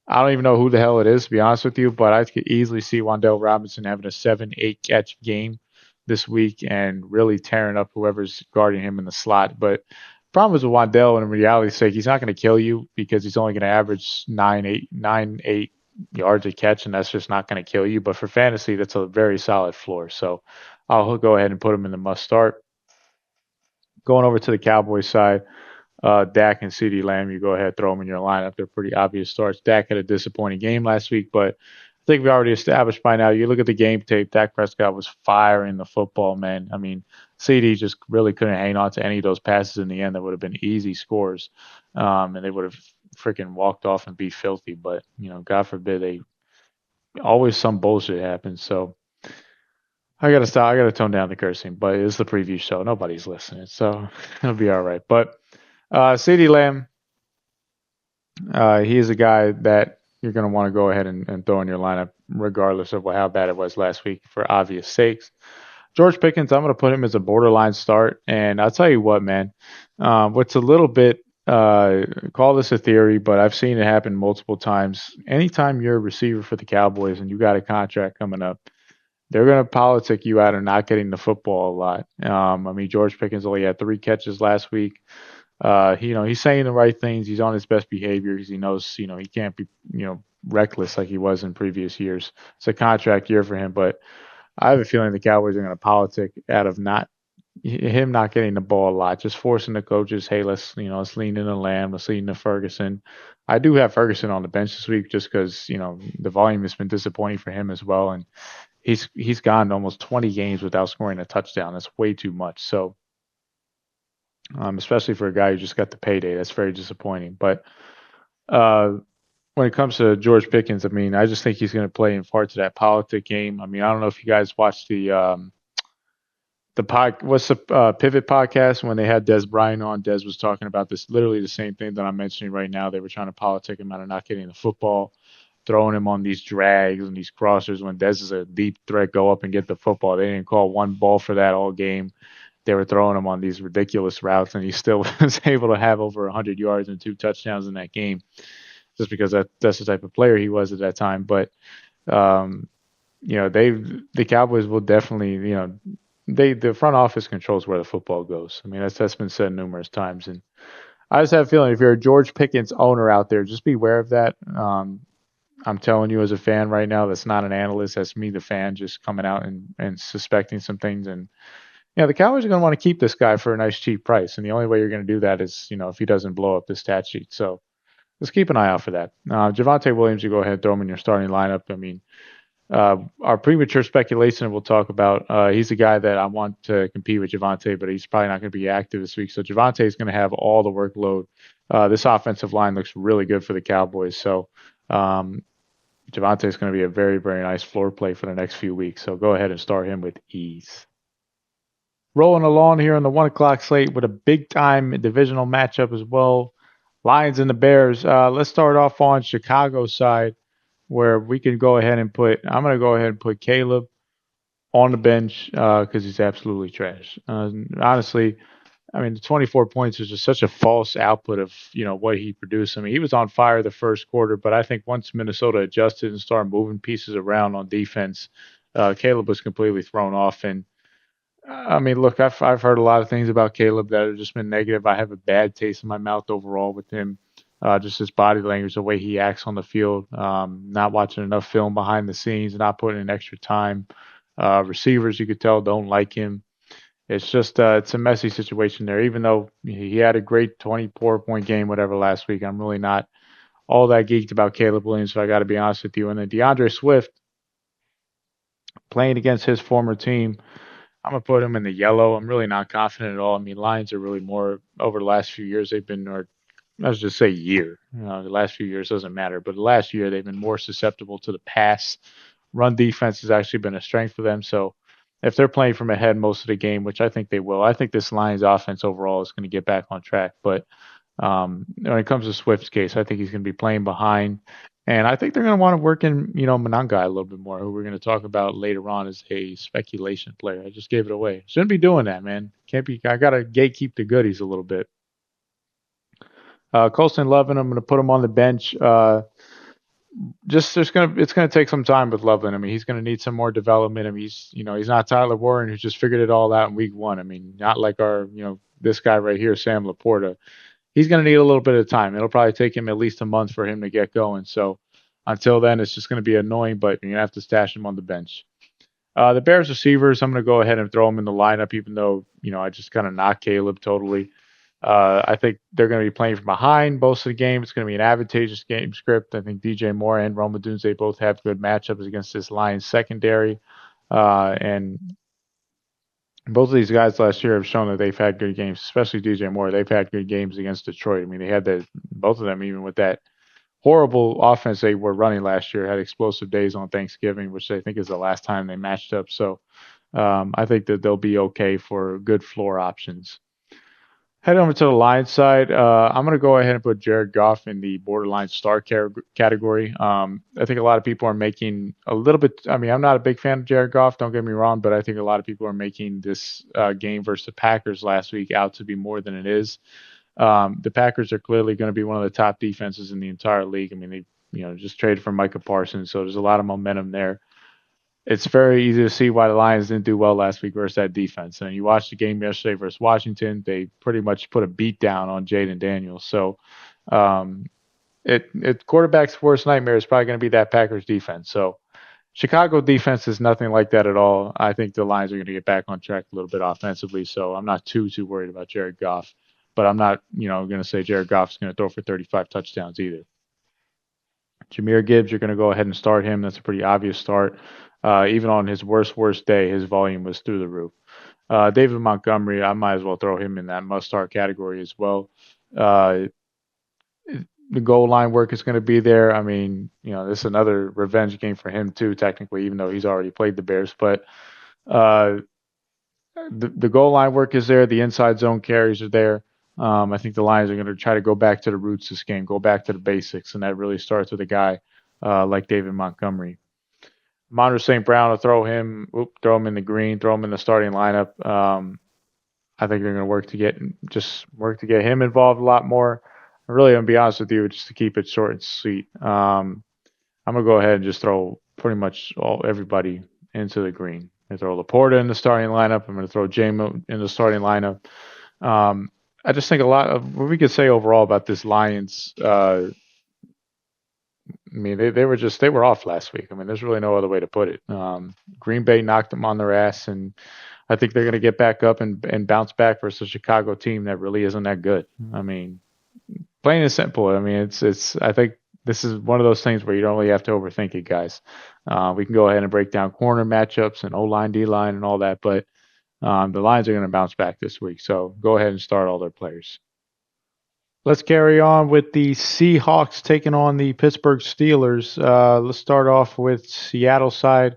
I don't even know who the hell it is, to be honest with you, but I could easily see Wan'Dale Robinson having a 7-8 catch game this week and really tearing up whoever's guarding him in the slot. But the problem is with Wan'Dale, and in reality's sake, he's not going to kill you because he's only going to average 9-8 yards a catch, and that's just not going to kill you. But for fantasy, that's a very solid floor. So I'll go ahead and put him in the must start. Going over to the Cowboys side, Dak and CeeDee Lamb, you go ahead, throw them in your lineup. They're pretty obvious starts. Dak had a disappointing game last week, but I think we already established by now. You look at the game tape, Dak Prescott was firing the football, man. I mean, CD just really couldn't hang on to any of those passes in the end that would have been easy scores, and they would have freaking walked off and be filthy. But, God forbid, always some bullshit happens. So I got to stop. I got to tone down the cursing, but it's the preview show. Nobody's listening, so it'll be all right. But CeeDee Lamb, he is a guy that you're going to want to go ahead and throw in your lineup, regardless of how bad it was last week, for obvious sakes. George Pickens, I'm going to put him as a borderline start. And I'll tell you what, man, what's a little bit, call this a theory, but I've seen it happen multiple times. Anytime you're a receiver for the Cowboys and you got a contract coming up, they're going to politic you out of not getting the football a lot. I mean, George Pickens only had 3 catches last week. He's saying the right things. He's on his best behavior because he knows, he can't be, reckless like he was in previous years. It's a contract year for him, but I have a feeling the Cowboys are going to politic out of him not getting the ball a lot, just forcing the coaches, hey, let's lean into Lamb, let's lean into Ferguson. I do have Ferguson on the bench this week just because, the volume has been disappointing for him as well. And he's gone almost 20 games without scoring a touchdown. That's way too much. So, especially for a guy who just got the payday, that's very disappointing. But when it comes to George Pickens, I mean, I just think he's going to play in parts of that politic game. I mean, I don't know if you guys watched the Pivot podcast when they had Des Bryant on. Des was talking about this, literally the same thing that I'm mentioning right now. They were trying to politic him out of not getting the football, throwing him on these drags and these crossers when Des is a deep threat, go up and get the football. They didn't call one ball for that all game. They were throwing him on these ridiculous routes, and he still was able to have over 100 yards and 2 touchdowns in that game, just because that's the type of player he was at that time. But the Cowboys will definitely, the front office controls where the football goes. I mean, that's been said numerous times, and I just have a feeling if you're a George Pickens owner out there, just be aware of that. I'm telling you as a fan right now, that's not an analyst. That's me, the fan, just coming out and suspecting some things. And the Cowboys are going to want to keep this guy for a nice cheap price, and the only way you're going to do that is, if he doesn't blow up the stat sheet. So just keep an eye out for that. Javonte Williams, you go ahead and throw him in your starting lineup. I mean, our premature speculation we'll talk about, he's a guy that I want to compete with Javonte, but he's probably not going to be active this week. So Javonte is going to have all the workload. This offensive line looks really good for the Cowboys. So Javonte is going to be a very, very nice floor play for the next few weeks. So go ahead and start him with ease. Rolling along here on the 1 o'clock slate with a big-time divisional matchup as well. Lions and the Bears. Let's start off on Chicago's side, where we can go ahead and I'm going to go ahead and put Caleb on the bench because he's absolutely trash. Honestly, I mean, the 24 points is just such a false output of, what he produced. I mean, he was on fire the first quarter, but I think once Minnesota adjusted and started moving pieces around on defense, Caleb was completely thrown off. And I mean, look, I've heard a lot of things about Caleb that have just been negative. I have a bad taste in my mouth overall with him. Just his body language, the way he acts on the field, not watching enough film behind the scenes, not putting in extra time. Receivers, you could tell, don't like him. It's just it's a messy situation there. Even though he had a great 24-point game, whatever, last week, I'm really not all that geeked about Caleb Williams. So I got to be honest with you. And then DeAndre Swift playing against his former team, I'm gonna put him in the yellow. I'm really not confident at all. I mean, Lions are really more over the last few years. They've been, or let's just say year. The last few years doesn't matter, but the last year they've been more susceptible to the pass. Run defense has actually been a strength for them. So if they're playing from ahead most of the game, which I think they will, I think this Lions offense overall is going to get back on track. But when it comes to Swift's case, I think he's going to be playing behind. And I think they're going to want to work in, Monangai a little bit more, who we're going to talk about later on as a speculation player. I just gave it away. Shouldn't be doing that, man. Can't be. I got to gatekeep the goodies a little bit. Colston Loveland, I'm going to put him on the bench. It's going to take some time with Loveland. I mean, he's going to need some more development. I mean, he's not Tyler Warren who just figured it all out in week one. I mean, not like our, this guy right here, Sam Laporta. He's going to need a little bit of time. It'll probably take him at least a month for him to get going. So until then, it's just going to be annoying, but you're going to have to stash him on the bench. The Bears receivers, I'm going to go ahead and throw them in the lineup, even though, I just kind of knocked Caleb totally. I think they're going to be playing from behind most of the game. It's going to be an advantageous game script. I think DJ Moore and Rome Odunze both have good matchups against this Lions secondary. And both of these guys last year have shown that they've had good games, especially DJ Moore. They've had good games against Detroit. I mean, they had both of them, even with that horrible offense they were running last year, had explosive days on Thanksgiving, which I think is the last time they matched up. So I think that they'll be okay for good floor options. Head over to the Lions side. I'm going to go ahead and put Jared Goff in the borderline star category. I think a lot of people are making a little bit. I mean, I'm not a big fan of Jared Goff, don't get me wrong, but I think a lot of people are making this game versus the Packers last week out to be more than it is. The Packers are clearly going to be one of the top defenses in the entire league. I mean, they just traded for Micah Parsons, so there's a lot of momentum there. It's very easy to see why the Lions didn't do well last week versus that defense. And you watched the game yesterday versus Washington. They pretty much put a beat down on Jaden Daniels. So quarterback's worst nightmare is probably going to be that Packers defense. So Chicago defense is nothing like that at all. I think the Lions are going to get back on track a little bit offensively. So I'm not too worried about Jared Goff. But I'm not, going to say Jared Goff's going to throw for 35 touchdowns either. Jahmyr Gibbs, you're going to go ahead and start him. That's a pretty obvious start. Even on his worst day, his volume was through the roof. David Montgomery, I might as well throw him in that must-start category as well. The goal line work is going to be there. I mean, this is another revenge game for him too, technically, even though he's already played the Bears. But the goal line work is there. The inside zone carries are there. I think the Lions are going to try to go back to the roots this game, go back to the basics, and that really starts with a guy like David Montgomery. Monroe St. Brown will throw him in the green, throw him in the starting lineup. I think they're going to work to get him involved a lot more. I'm really going to be honest with you, just to keep it short and sweet. I'm going to go ahead and just throw pretty much everybody into the green. I'm going to throw Laporta in the starting lineup. I'm going to throw J-Mo in the starting lineup. I just think a lot of what we could say overall about this Lions. I mean, they were off last week. I mean, there's really no other way to put it. Green Bay knocked them on their ass, and I think they're going to get back up and bounce back versus a Chicago team that really isn't that good. I mean, plain and simple. I mean, it's. I think this is one of those things where you don't really have to overthink it, guys. We can go ahead and break down corner matchups and O-line, D-line, and all that, but the Lions are going to bounce back this week. So go ahead and start all their players. Let's carry on with the Seahawks taking on the Pittsburgh Steelers. Let's start off with Seattle side.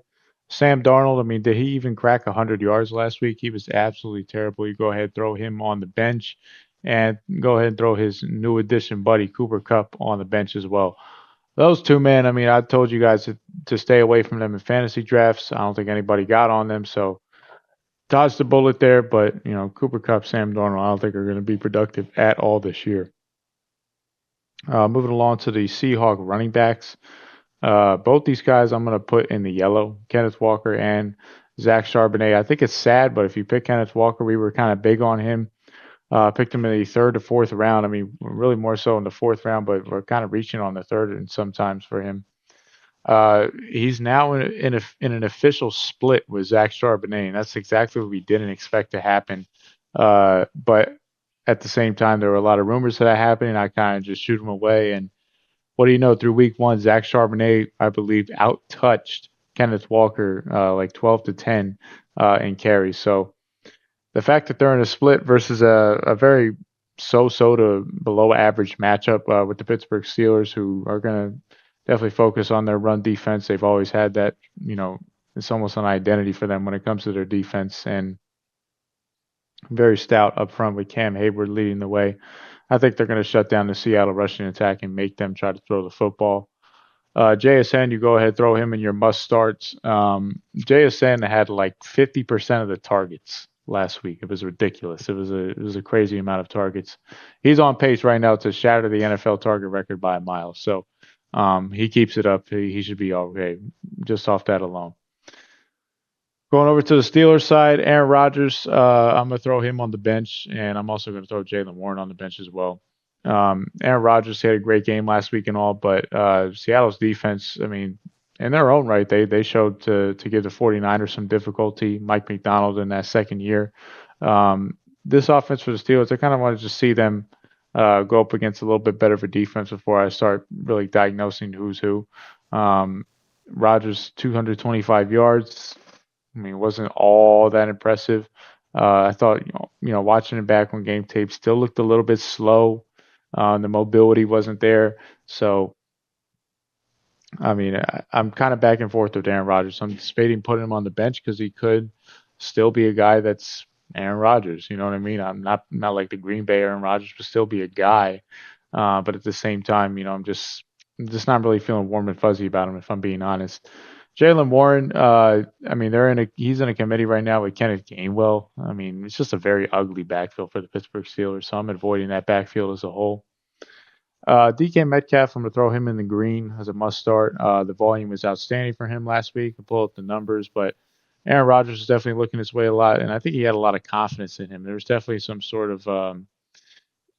Sam Darnold, I mean, did he even crack 100 yards last week? He was absolutely terrible. You go ahead and throw him on the bench and go ahead and throw his new addition buddy, Cooper Kupp, on the bench as well. Those two, man, I mean, I told you guys to stay away from them in fantasy drafts. I don't think anybody got on them, so dodged the bullet there. But, Cooper Kupp, Sam Darnold, I don't think are going to be productive at all this year. Moving along to the Seahawks running backs. Both these guys I'm going to put in the yellow, Kenneth Walker and Zach Charbonnet. I think it's sad, but if you pick Kenneth Walker, we were kind of big on him. Picked him in the third to fourth round. I mean, really more so in the fourth round, but we're kind of reaching on the third and sometimes for him. He's now in an official split with Zach Charbonnet, and that's exactly what we didn't expect to happen. But at the same time, there were a lot of rumors of that happening. I kind of just shoot him away. And what do you know? Through week one, Zach Charbonnet, I believe, out-touched Kenneth Walker like 12 to 10 in carries. So the fact that they're in a split versus a very so-so to below average matchup with the Pittsburgh Steelers, who are going to definitely focus on their run defense. They've always had that, it's almost an identity for them when it comes to their defense, and very stout up front with Cam Hayward leading the way. I think they're going to shut down the Seattle rushing attack and make them try to throw the football. JSN, you go ahead, throw him in your must starts. JSN had like 50% of the targets last week. It was ridiculous. It was a crazy amount of targets. He's on pace right now to shatter the NFL target record by a mile. So he keeps it up. He should be okay just off that alone. Going over to the Steelers side, Aaron Rodgers, I'm going to throw him on the bench, and I'm also going to throw Jaylen Warren on the bench as well. Aaron Rodgers had a great game last week and all, but Seattle's defense, I mean, in their own right, they showed to give the 49ers some difficulty. Mike McDonald in that second year. This offense for the Steelers, I kind of want to just see them go up against a little bit better of a defense before I start really diagnosing who's who. Rodgers, 225 yards. I mean, it wasn't all that impressive. I thought, watching it back on game tape, still looked a little bit slow. The mobility wasn't there. So, I mean, I'm kind of back and forth with Aaron Rodgers. I'm debating putting him on the bench because he could still be a guy that's Aaron Rodgers. You know what I mean? I'm not like the Green Bay Aaron Rodgers, but still be a guy. But at the same time, I'm just not really feeling warm and fuzzy about him, if I'm being honest. Jaylen Warren, I mean, he's in a committee right now with Kenneth Gainwell. I mean, it's just a very ugly backfield for the Pittsburgh Steelers, so I'm avoiding that backfield as a whole. DK Metcalf, I'm going to throw him in the green as a must start. The volume was outstanding for him last week. I pull up the numbers, but Aaron Rodgers is definitely looking his way a lot, and I think he had a lot of confidence in him. There was definitely some sort of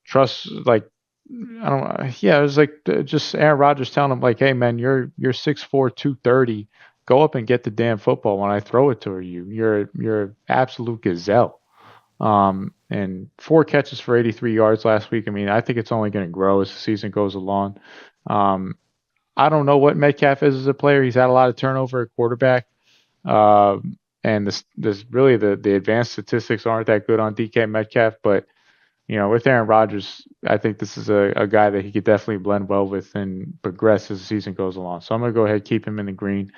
trust, like, I don't know. Yeah, it was like just Aaron Rodgers telling him, like, hey, man, you're 6'4", 230. Go up and get the damn football when I throw it to you. You're an absolute gazelle. And 4 catches for 83 yards last week. I mean, I think it's only going to grow as the season goes along. I don't know what Metcalf is as a player. He's had a lot of turnover at quarterback. And this really the advanced statistics aren't that good on DK Metcalf, but with Aaron Rodgers, I think this is a guy that he could definitely blend well with and progress as the season goes along. So I'm going to go ahead and keep him in the green.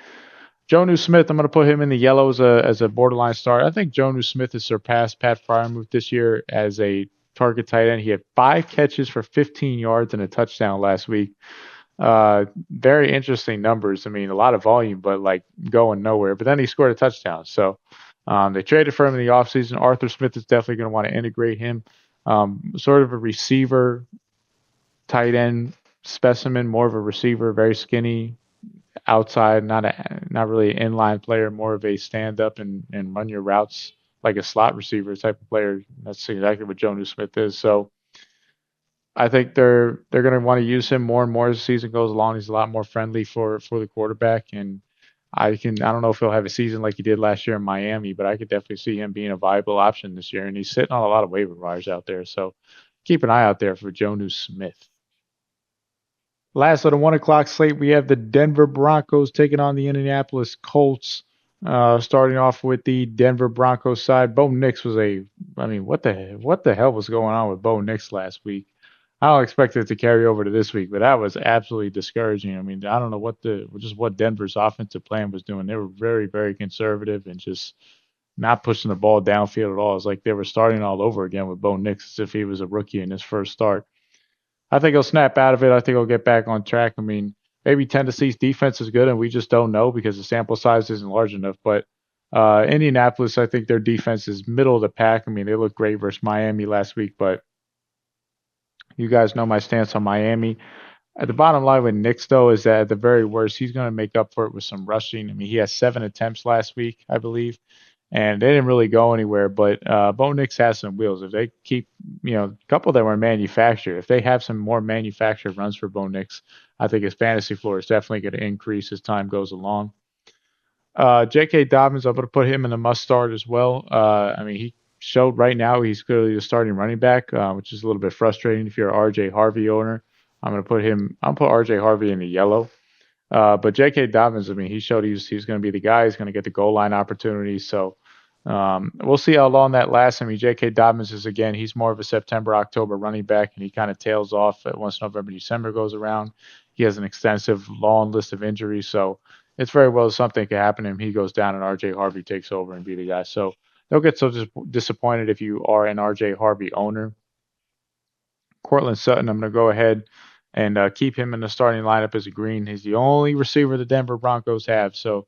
Jonnu Smith, I'm going to put him in the yellow as a borderline start. I think Jonnu Smith has surpassed Pat Freiermuth this year as a target tight end. He had 5 catches for 15 yards and a touchdown last week. Very interesting numbers. I mean, a lot of volume, but like going nowhere. But then he scored a touchdown. So they traded for him in the offseason. Arthur Smith is definitely going to want to integrate him. Sort of a receiver, tight end specimen, more of a receiver, very skinny, outside, not really an inline player, more of a stand up and run your routes like a slot receiver type of player. That's exactly what Jonnu Smith is. So I think they're going to want to use him more and more as the season goes along. He's a lot more friendly for the quarterback, and I don't know if he'll have a season like he did last year in Miami, but I could definitely see him being a viable option this year. And he's sitting on a lot of waiver wires out there. So keep an eye out there for Jonnu Smith. Last of the 1 o'clock slate, we have the Denver Broncos taking on the Indianapolis Colts. Starting off with the Denver Broncos side, Bo Nix was what the hell was going on with Bo Nix last week? I don't expect it to carry over to this week, but that was absolutely discouraging. I mean, I don't know what Denver's offensive plan was doing. They were very, very conservative and just not pushing the ball downfield at all. It's like they were starting all over again with Bo Nix as if he was a rookie in his first start. I think he'll snap out of it. I think he'll get back on track. I mean, maybe Tennessee's defense is good, and we just don't know because the sample size isn't large enough. But Indianapolis, I think their defense is middle of the pack. I mean, they looked great versus Miami last week, but you guys know my stance on Miami. At the bottom line with Knicks, though, is that at the very worst, he's going to make up for it with some rushing. I mean, he has 7 attempts last week, I believe, and they didn't really go anywhere. But Bo Nix has some wheels. If they keep, a couple that were manufactured, if they have some more manufactured runs for Bo Nix, I think his fantasy floor is definitely going to increase as time goes along. J.K. Dobbins, I'm going to put him in the must start as well. I mean, he showed right now he's clearly the starting running back, which is a little bit frustrating if you're an R.J. Harvey owner. I'll put R.J. Harvey in the yellow. But J.K. Dobbins, I mean, he showed he's going to be the guy. He's going to get the goal line opportunities. So we'll see how long that lasts. I mean, J.K. Dobbins he's more of a September, October running back, and he kind of tails off once November, December goes around. He has an extensive, long list of injuries. So it's very well something could happen to him. He goes down and R.J. Harvey takes over and be the guy. So don't get so disappointed if you are an R.J. Harvey owner. Cortland Sutton, I'm going to go ahead and keep him in the starting lineup as a green. He's the only receiver the Denver Broncos have. So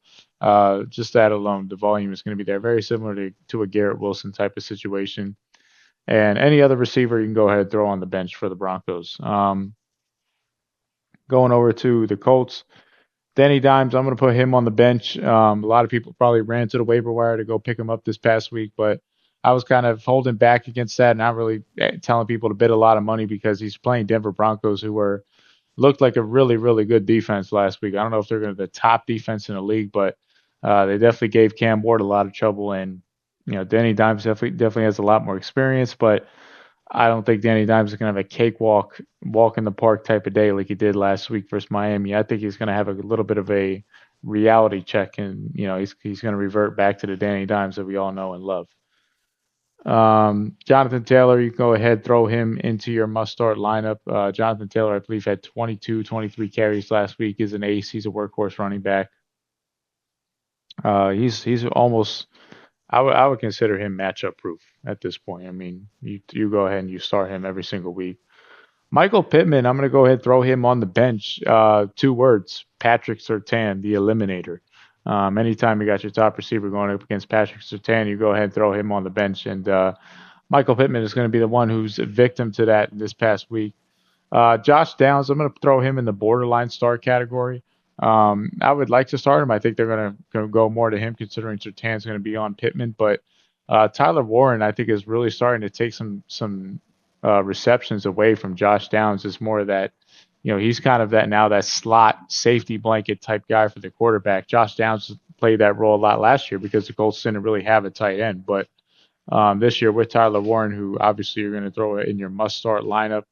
just that alone, the volume is going to be there. Very similar to a Garrett Wilson type of situation. And any other receiver you can go ahead and throw on the bench for the Broncos. Going over to the Colts, Danny Dimes, I'm going to put him on the bench. A lot of people probably ran to the waiver wire to go pick him up this past week, but I was kind of holding back against that, not really telling people to bid a lot of money because he's playing Denver Broncos, who looked like a really, really good defense last week. I don't know if they're going to be the top defense in the league, but they definitely gave Cam Ward a lot of trouble. And Danny Dimes definitely has a lot more experience, but I don't think Danny Dimes is going to have a cakewalk, walk in the park type of day like he did last week versus Miami. I think he's going to have a little bit of a reality check, and he's going to revert back to the Danny Dimes that we all know and love. Jonathan Taylor, you can go ahead, throw him into your must-start lineup. Jonathan Taylor, I believe, had 22, 23 carries last week. He's an ace. He's a workhorse running back. He's almost, I would consider him matchup proof at this point. I mean, you go ahead and you start him every single week. Michael Pittman, I'm going to go ahead and throw him on the bench. 2 words, Patrick Surtain, the Eliminator. Anytime you got your top receiver going up against Patrick Surtain, you go ahead and throw him on the bench. And Michael Pittman is going to be the one who's a victim to that this past week. Josh Downs, I'm going to throw him in the borderline start category. I would like to start him. I think they're going to go more to him considering Surtain's going to be on Pittman. But Tyler Warren, I think, is really starting to take some receptions away from Josh Downs. It's more that, he's kind of that slot safety blanket type guy for the quarterback. Josh Downs played that role a lot last year because the Colts didn't really have a tight end. But this year with Tyler Warren, who obviously you're going to throw in your must-start lineup,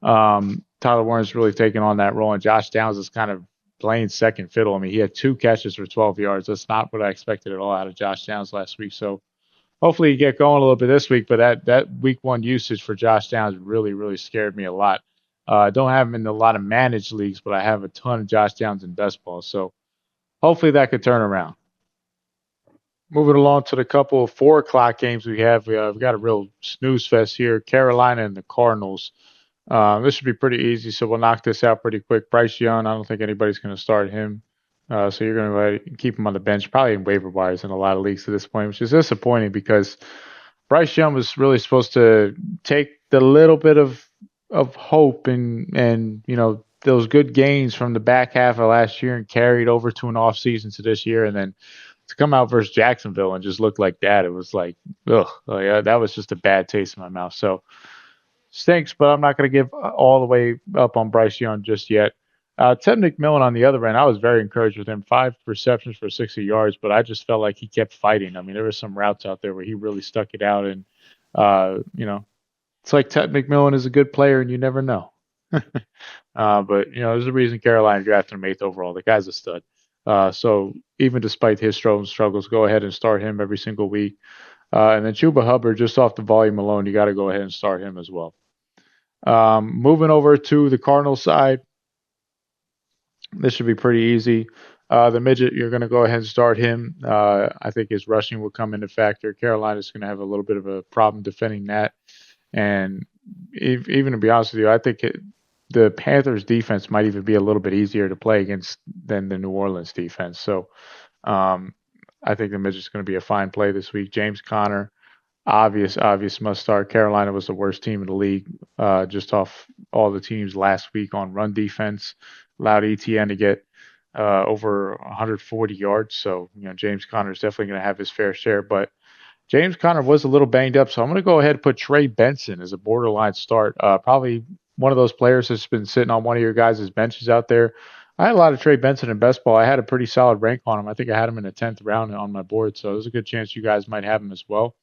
Tyler Warren's really taking on that role, and Josh Downs is kind of playing second fiddle. I mean, he had 2 catches for 12 yards. That's not what I expected at all out of Josh Downs last week. So hopefully you get going a little bit this week, but that week 1 usage for Josh Downs really, really scared me a lot. I don't have him in a lot of managed leagues, but I have a ton of Josh Downs in best ball. So hopefully that could turn around. Moving along to the couple of 4 o'clock games we have. We've got a real snooze fest here. Carolina and the Cardinals. This should be pretty easy, so we'll knock this out pretty quick. Bryce Young, I don't think anybody's going to start him. So you're going to go ahead and keep him on the bench, probably in waiver wires in a lot of leagues at this point, which is disappointing because Bryce Young was really supposed to take the little bit of hope and those good gains from the back half of last year and carried over to an off season to this year, and then to come out versus Jacksonville and just look like that, it was like, ugh, that was just a bad taste in my mouth. So stinks, but I'm not going to give all the way up on Bryce Young just yet. Ted McMillan on the other end, I was very encouraged with him. 5 receptions for 60 yards, but I just felt like he kept fighting. I mean, there were some routes out there where he really stuck it out, and it's like Ted McMillan is a good player, and you never know. But there's a reason Carolina drafted him 8th overall. The guy's a stud. So even despite his struggles, go ahead and start him every single week. And then Chuba Hubbard, just off the volume alone, you got to go ahead and start him as well. Moving over to the Cardinals side, this should be pretty easy. The midget, you're going to go ahead and start him. I think his rushing will come into factor. Carolina's going to have a little bit of a problem defending that. And even to be honest with you, I think the Panthers defense might even be a little bit easier to play against than the New Orleans defense. So I think the Midget's going to be a fine play this week. James Conner, obvious must start. Carolina was the worst team in the league, just off all the teams last week on run defense. Allowed ETN to get over 140 yards. So, James Conner is definitely going to have his fair share. But James Conner was a little banged up. So I'm going to go ahead and put Trey Benson as a borderline start. Probably one of those players that's been sitting on one of your guys' benches out there. I had a lot of Trey Benson in best ball. I had a pretty solid rank on him. I think I had him in the 10th round on my board. So there's a good chance you guys might have him as well.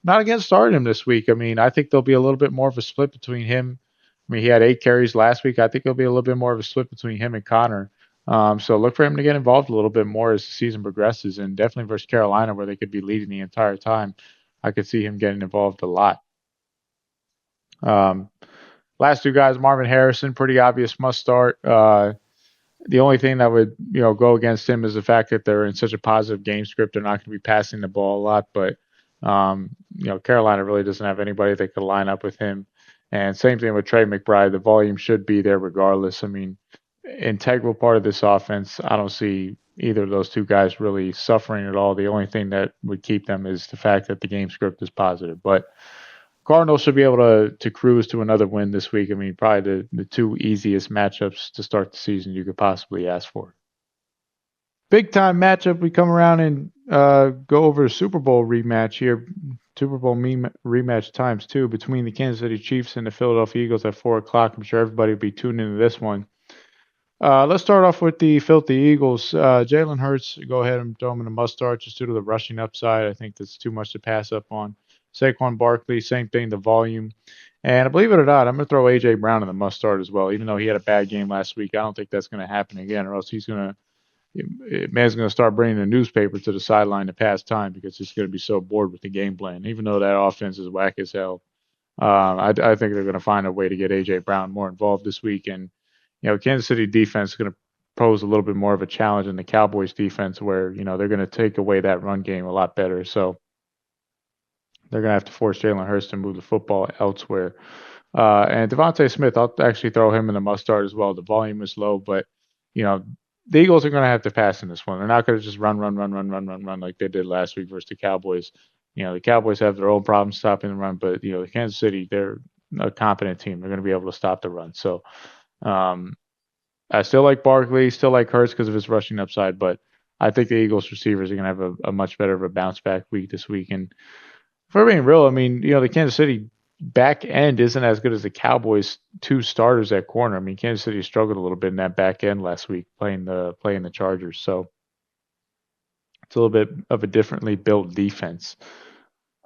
Not against starting him this week. I mean, I think there'll be a little bit more of a split between him. I mean, he had 8 carries last week. I think there'll be a little bit more of a split between him and Connor. So look for him to get involved a little bit more as the season progresses, and definitely versus Carolina, where they could be leading the entire time. I could see him getting involved a lot. Last 2 guys, Marvin Harrison, pretty obvious must start. The only thing that would go against him is the fact that they're in such a positive game script. They're not going to be passing the ball a lot, but Carolina really doesn't have anybody that could line up with him. And same thing with Trey McBride. The volume should be there regardless. I mean, integral part of this offense. I don't see either of those 2 guys really suffering at all. The only thing that would keep them is the fact that the game script is positive. But Cardinals should be able to cruise to another win this week. I mean, probably the 2 easiest matchups to start the season you could possibly ask for. Big time matchup. We come around and go over a Super Bowl rematch here. Super Bowl rematch times 2 between the Kansas City Chiefs and the Philadelphia Eagles at 4 o'clock. I'm sure everybody will be tuning into this one. Let's start off with the filthy Eagles. Jalen Hurts, go ahead and throw him in a must start just due to the rushing upside. I think that's too much to pass up on. Saquon Barkley, same thing, the volume. And believe it or not, I'm going to throw A.J. Brown in the must start as well. Even though he had a bad game last week, I don't think that's going to happen again, or else man's going to start bringing the newspaper to the sideline to pass time because he's going to be so bored with the game plan. Even though that offense is whack as hell, I think they're going to find a way to get A.J. Brown more involved this week. And, Kansas City defense is going to pose a little bit more of a challenge than the Cowboys defense where, they're going to take away that run game a lot better. So they're going to have to force Jalen Hurts to move the football elsewhere. And Devontae Smith, I'll actually throw him in the must start as well. The volume is low, but, the Eagles are going to have to pass in this one. They're not going to just run like they did last week versus the Cowboys. The Cowboys have their own problems stopping the run, but, the Kansas City, they're a competent team. They're going to be able to stop the run. So I still like Barkley, still like Hurts because of his rushing upside, but I think the Eagles receivers are going to have a much better of a bounce back week this week. And for being real, I mean, the Kansas City back end isn't as good as the Cowboys' 2 starters at corner. I mean, Kansas City struggled a little bit in that back end last week playing the Chargers. So it's a little bit of a differently built defense.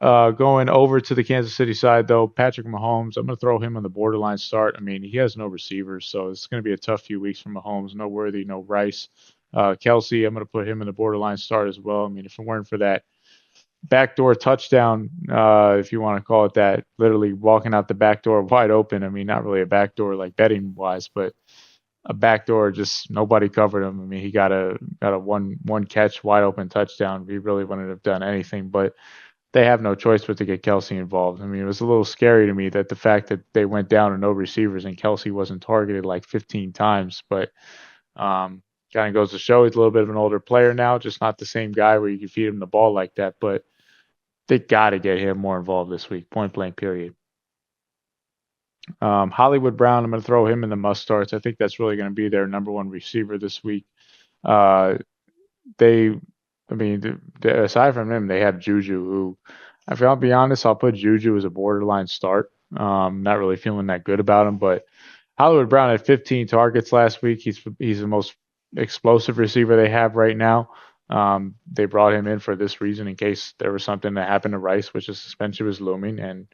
Going over to the Kansas City side, though, Patrick Mahomes, I'm going to throw him on the borderline start. I mean, he has no receivers, so it's going to be a tough few weeks for Mahomes. No Worthy, no Rice. Kelsey, I'm going to put him in the borderline start as well. I mean, if it weren't for that backdoor touchdown, if you want to call it that, literally walking out the back door wide open. I mean, not really a backdoor like betting wise, but a backdoor, just nobody covered him. I mean, he got a one catch wide open touchdown. He really wouldn't have done anything, but they have no choice but to get Kelsey involved. I mean, it was a little scary to me that the fact that they went down to no receivers and Kelsey wasn't targeted like 15 times, but kind of goes to show he's a little bit of an older player now, just not the same guy where you can feed him the ball like that. But they got to get him more involved this week, point blank, period. Hollywood Brown, I'm going to throw him in the must starts. I think that's really going to be their number 1 receiver this week. Aside from him, they have Juju, who, if I'll be honest, I'll put Juju as a borderline start. Not really feeling that good about him, but Hollywood Brown had 15 targets last week. He's the most explosive receiver they have right now. They brought him in for this reason in case there was something that happened to Rice, which is suspension was looming. And,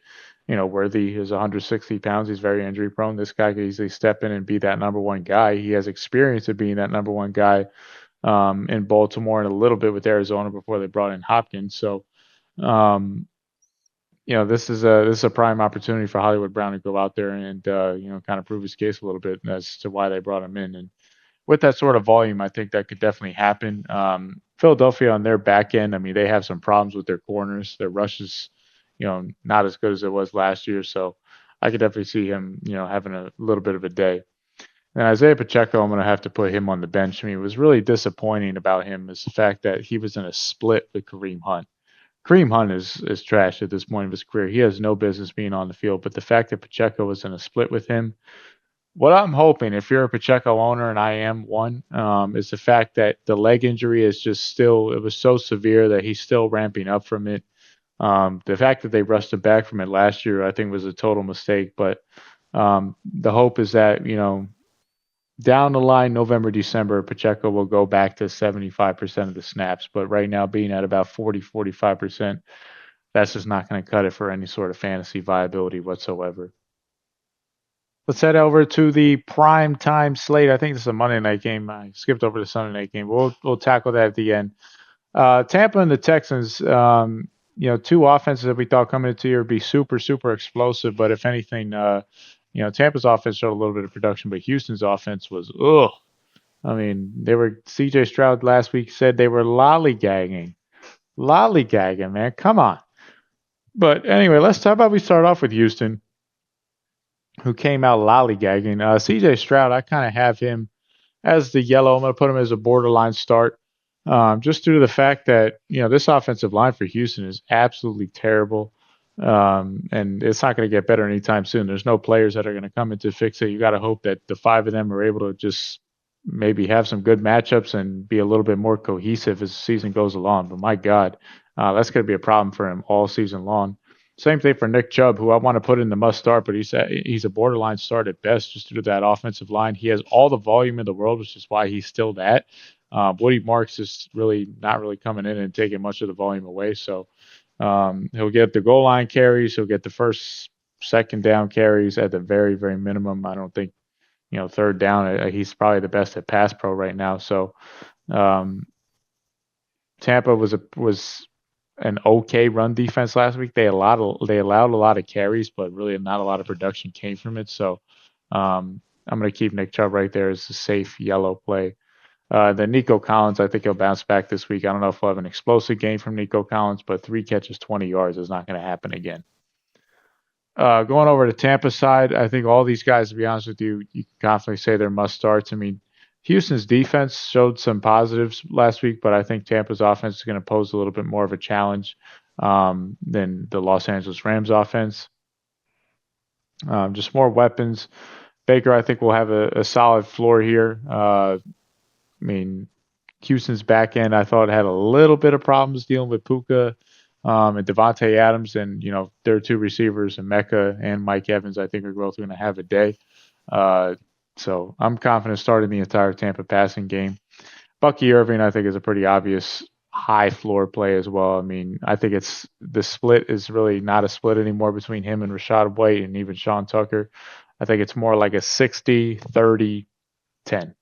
Worthy is 160 pounds. He's very injury prone. This guy could easily step in and be that number 1 guy. He has experience of being that number 1 guy in Baltimore and a little bit with Arizona before they brought in Hopkins. So, this is a prime opportunity for Hollywood Brown to go out there and, kind of prove his case a little bit as to why they brought him in. And with that sort of volume, I think that could definitely happen. Philadelphia on their back end, I mean, they have some problems with their corners. Their rush is, not as good as it was last year. So I could definitely see him, having a little bit of a day. And Isaiah Pacheco, I'm going to have to put him on the bench. I mean, it was really disappointing about him is the fact that he was in a split with Kareem Hunt. Kareem Hunt is trash at this point of his career. He has no business being on the field. But the fact that Pacheco was in a split with him, what I'm hoping, if you're a Pacheco owner, and I am one, is the fact that the leg injury is just still, it was so severe that he's still ramping up from it. The fact that they rushed him back from it last year, I think, was a total mistake. But the hope is that, down the line, November, December, Pacheco will go back to 75% of the snaps. But right now, being at about 45%, that's just not going to cut it for any sort of fantasy viability whatsoever. Let's head over to the prime time slate. I think this is a Monday night game. I skipped over the Sunday night game. We'll tackle that at the end. Tampa and the Texans, two offenses that we thought coming into here would be super, super explosive. But if anything, Tampa's offense showed a little bit of production, but Houston's offense was, ugh. I mean, C.J. Stroud last week said they were lollygagging. Lollygagging, man. Come on. But anyway, let's talk about we start off with Houston, who came out lollygagging. C.J. Stroud, I kind of have him as the yellow. I'm going to put him as a borderline start. Just due to the fact that, this offensive line for Houston is absolutely terrible. And it's not going to get better anytime soon. There's no players that are going to come in to fix it. You got to hope that the five of them are able to just maybe have some good matchups and be a little bit more cohesive as the season goes along. But my God, that's going to be a problem for him all season long. Same thing for Nick Chubb, who I want to put in the must start, but he's a borderline start at best just due to that offensive line. He has all the volume in the world, which is why he's still that. Woody Marks is really not really coming in and taking much of the volume away. So he'll get the goal line carries. He'll get the first, second down carries at the very, very minimum. I don't think, third down, he's probably the best at pass pro right now. So Tampa was an okay run defense last week. They allowed a lot of carries, but really not a lot of production came from it. So I'm going to keep Nick Chubb right there as a safe yellow play. Then Nico Collins, I think he'll bounce back this week. I don't know if we'll have an explosive game from Nico Collins, but 3 catches, 20 yards is not going to happen again. Going over to Tampa side, I think all these guys, to be honest with you, you can confidently say they're must starts. I mean, Houston's defense showed some positives last week, but I think Tampa's offense is going to pose a little bit more of a challenge than the Los Angeles Rams offense. Just more weapons. Baker, I think, will have a solid floor here. I mean, Houston's back end, I thought, had a little bit of problems dealing with Puka and Devontae Adams, and their 2 receivers, and Mecca and Mike Evans, I think are both going to have a day. So I'm confident starting the entire Tampa passing game. Bucky Irving, I think, is a pretty obvious high floor play as well. I mean, I think the split is really not a split anymore between him and Rashad White and even Sean Tucker. I think it's more like a 60, 30, 10.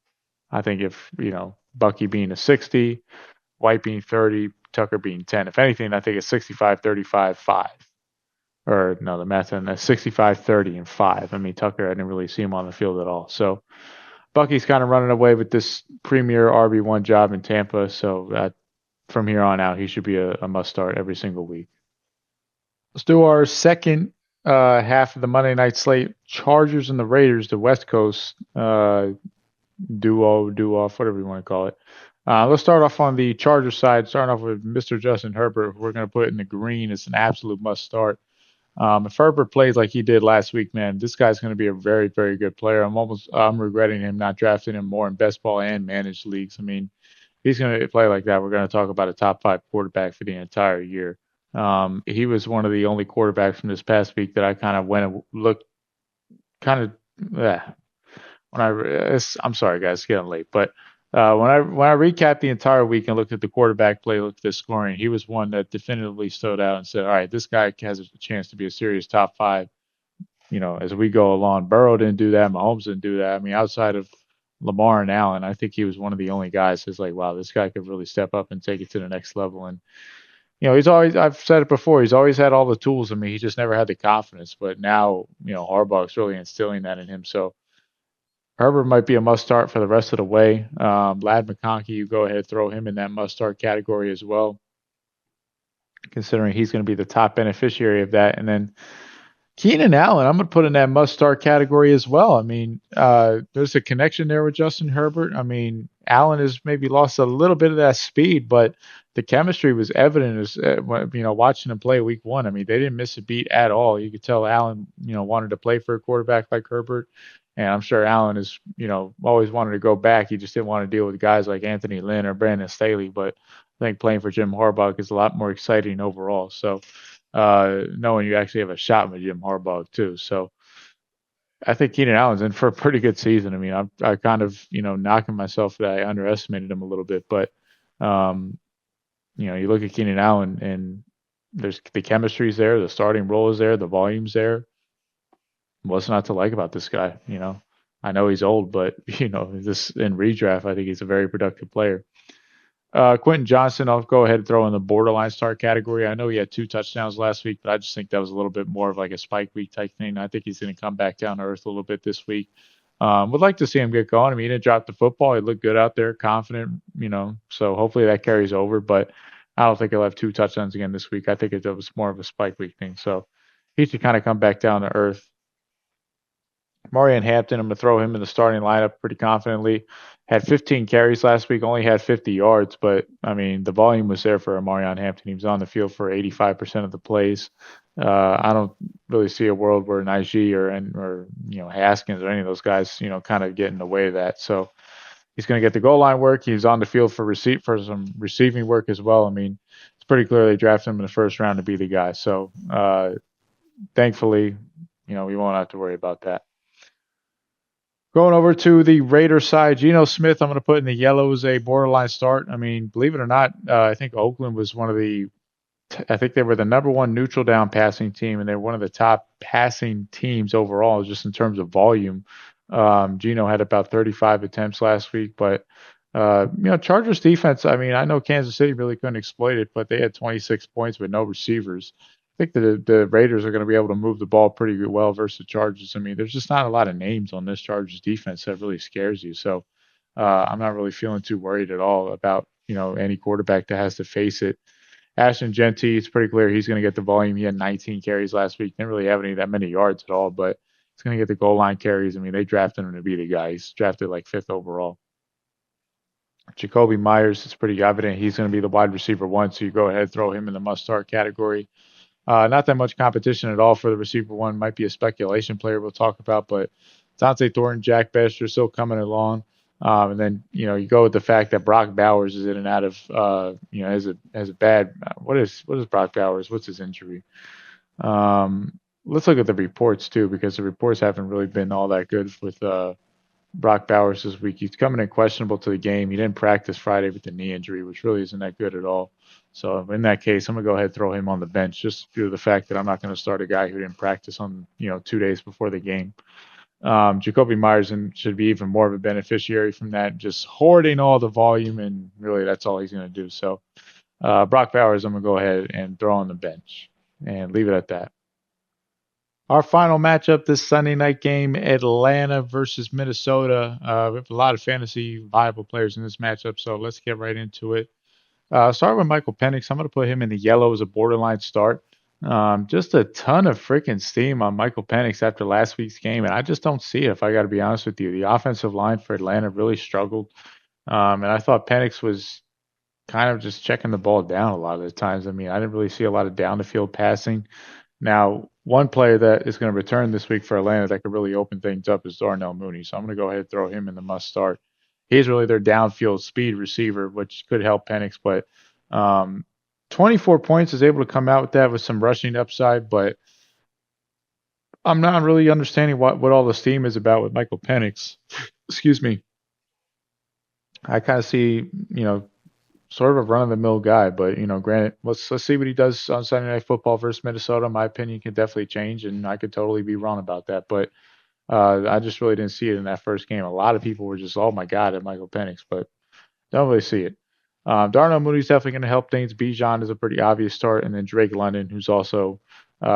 I think if, Bucky being a 60, White being 30, Tucker being 10. If anything, I think it's 65, 35, 5. Or no, the math on that 65, 30, and 5. I mean, Tucker, I didn't really see him on the field at all. So Bucky's kind of running away with this premier RB1 job in Tampa. So from here on out, he should be a must start every single week. Let's do our second half of the Monday night slate. Chargers and the Raiders, the West Coast duo, whatever you want to call it. Let's start off on the Chargers side, starting off with Mr. Justin Herbert, who we're going to put in the green. It's an absolute must start. If Herbert plays like he did last week, man, this guy's going to be a very, very good player. I'm regretting him not drafting him more in best ball and managed leagues. I mean, he's going to play like that. We're going to talk about a top 5 quarterback for the entire year. He was one of the only quarterbacks from this past week that I kind of went and looked kind of, I'm sorry, guys, it's getting late, but when I recapped the entire week and looked at the quarterback play, looked at the scoring, he was one that definitively stood out and said, all right, this guy has a chance to be a serious top 5, as we go along. Burrow didn't do that. Mahomes didn't do that. I mean, outside of Lamar and Allen, I think he was one of the only guys who's like, wow, this guy could really step up and take it to the next level. And, I've said it before, he's always had all the tools. I mean, he just never had the confidence, but now, Harbaugh's really instilling that in him. So Herbert might be a must start for the rest of the way. Lad McConkey, you go ahead, throw him in that must start category as well, considering he's going to be the top beneficiary of that. And then Keenan Allen, I'm going to put in that must-start category as well. I mean, there's a connection there with Justin Herbert. I mean, Allen has maybe lost a little bit of that speed, but the chemistry was evident as watching him play week one. I mean, they didn't miss a beat at all. You could tell Allen, wanted to play for a quarterback like Herbert, and I'm sure Allen is, always wanted to go back. He just didn't want to deal with guys like Anthony Lynn or Brandon Staley. But I think playing for Jim Harbaugh is a lot more exciting overall. So knowing you actually have a shot with Jim Harbaugh too. So I think Keenan Allen's in for a pretty good season. I mean, I kind of, knocking myself that I underestimated him a little bit, but, you look at Keenan Allen and there's the chemistry's there, the starting role is there, the volume's there. What's not to like about this guy? I know he's old, but, this in redraft, I think he's a very productive player. Quentin Johnson, I'll go ahead and throw in the borderline start category. I know he had 2 touchdowns last week, but I just think that was a little bit more of like a spike week type thing. I think he's going to come back down to earth a little bit this week. Would like to see him get going. I mean, he didn't drop the football. He looked good out there, confident, so hopefully that carries over, but I don't think he'll have 2 touchdowns again this week. I think it was more of a spike week thing. So he should kind of come back down to earth. Marion Hampton, I'm going to throw him in the starting lineup pretty confidently. Had 15 carries last week, only had 50 yards, but I mean, the volume was there for Marion Hampton. He was on the field for 85% of the plays. I don't really see a world where Najee or Haskins or any of those guys, kind of get in the way of that. So he's going to get the goal line work. He's on the field for some receiving work as well. I mean, it's pretty clear they drafted him in the first round to be the guy. So thankfully, we won't have to worry about that. Going over to the Raiders side, Geno Smith, I'm going to put in the yellow as a borderline start. I mean, believe it or not, I think Oakland was I think they were the number 1 neutral down passing team, and they're one of the top passing teams overall, just in terms of volume. Geno had about 35 attempts last week, but Chargers defense, I mean, I know Kansas City really couldn't exploit it, but they had 26 points with no receivers. I think the Raiders are going to be able to move the ball pretty well versus the Chargers. I mean, there's just not a lot of names on this Chargers defense that really scares you. So I'm not really feeling too worried at all about, any quarterback that has to face it. Ashton Genty, it's pretty clear he's going to get the volume. He had 19 carries last week. Didn't really have that many yards at all, but he's going to get the goal line carries. I mean, they drafted him to be the guy. He's drafted like 5th overall. Jacoby Myers, it's pretty evident he's going to be the wide receiver 1, so you go ahead and throw him in the must-start category. Not that much competition at all for the receiver 1. Might be a speculation player we'll talk about, but Dante Thornton, Jack Bester still coming along. And then, you go with the fact that Brock Bowers is in and out of, has a bad, what is Brock Bowers? What's his injury? Let's look at the reports too, because the reports haven't really been all that good with, Brock Bowers this week. He's coming in questionable to the game. He didn't practice Friday with the knee injury, which really isn't that good at all. So in that case, I'm going to go ahead and throw him on the bench just due to the fact that I'm not going to start a guy who didn't practice on, 2 days before the game. Jacoby Myers should be even more of a beneficiary from that, just hoarding all the volume, and really that's all he's going to do. So Brock Bowers, I'm going to go ahead and throw on the bench and leave it at that. Our final matchup this Sunday night game, Atlanta versus Minnesota. We have a lot of fantasy viable players in this matchup, so let's get right into it. Start with Michael Penix. I'm going to put him in the yellow as a borderline start. Just a ton of freaking steam on Michael Penix after last week's game, and I just don't see it, if I got to be honest with you. The offensive line for Atlanta really struggled, and I thought Penix was kind of just checking the ball down a lot of the times. I mean, I didn't really see a lot of down-the-field passing. Now, one player that is going to return this week for Atlanta that could really open things up is Darnell Mooney. So I'm going to go ahead and throw him in the must start. He's really their downfield speed receiver, which could help Penix. But 24 points is able to come out with that with some rushing upside. But I'm not really understanding what all the steam is about with Michael Penix. Excuse me. I kind of see, sort of a run-of-the-mill guy, but granted, let's see what he does on Sunday Night Football versus Minnesota. My opinion can definitely change, and I could totally be wrong about that. But I just really didn't see it in that first game. A lot of people were just, oh my God, at Michael Penix, but don't really see it. Darnell Mooney's definitely going to help things. Bijan is a pretty obvious start, and then Drake London, who's also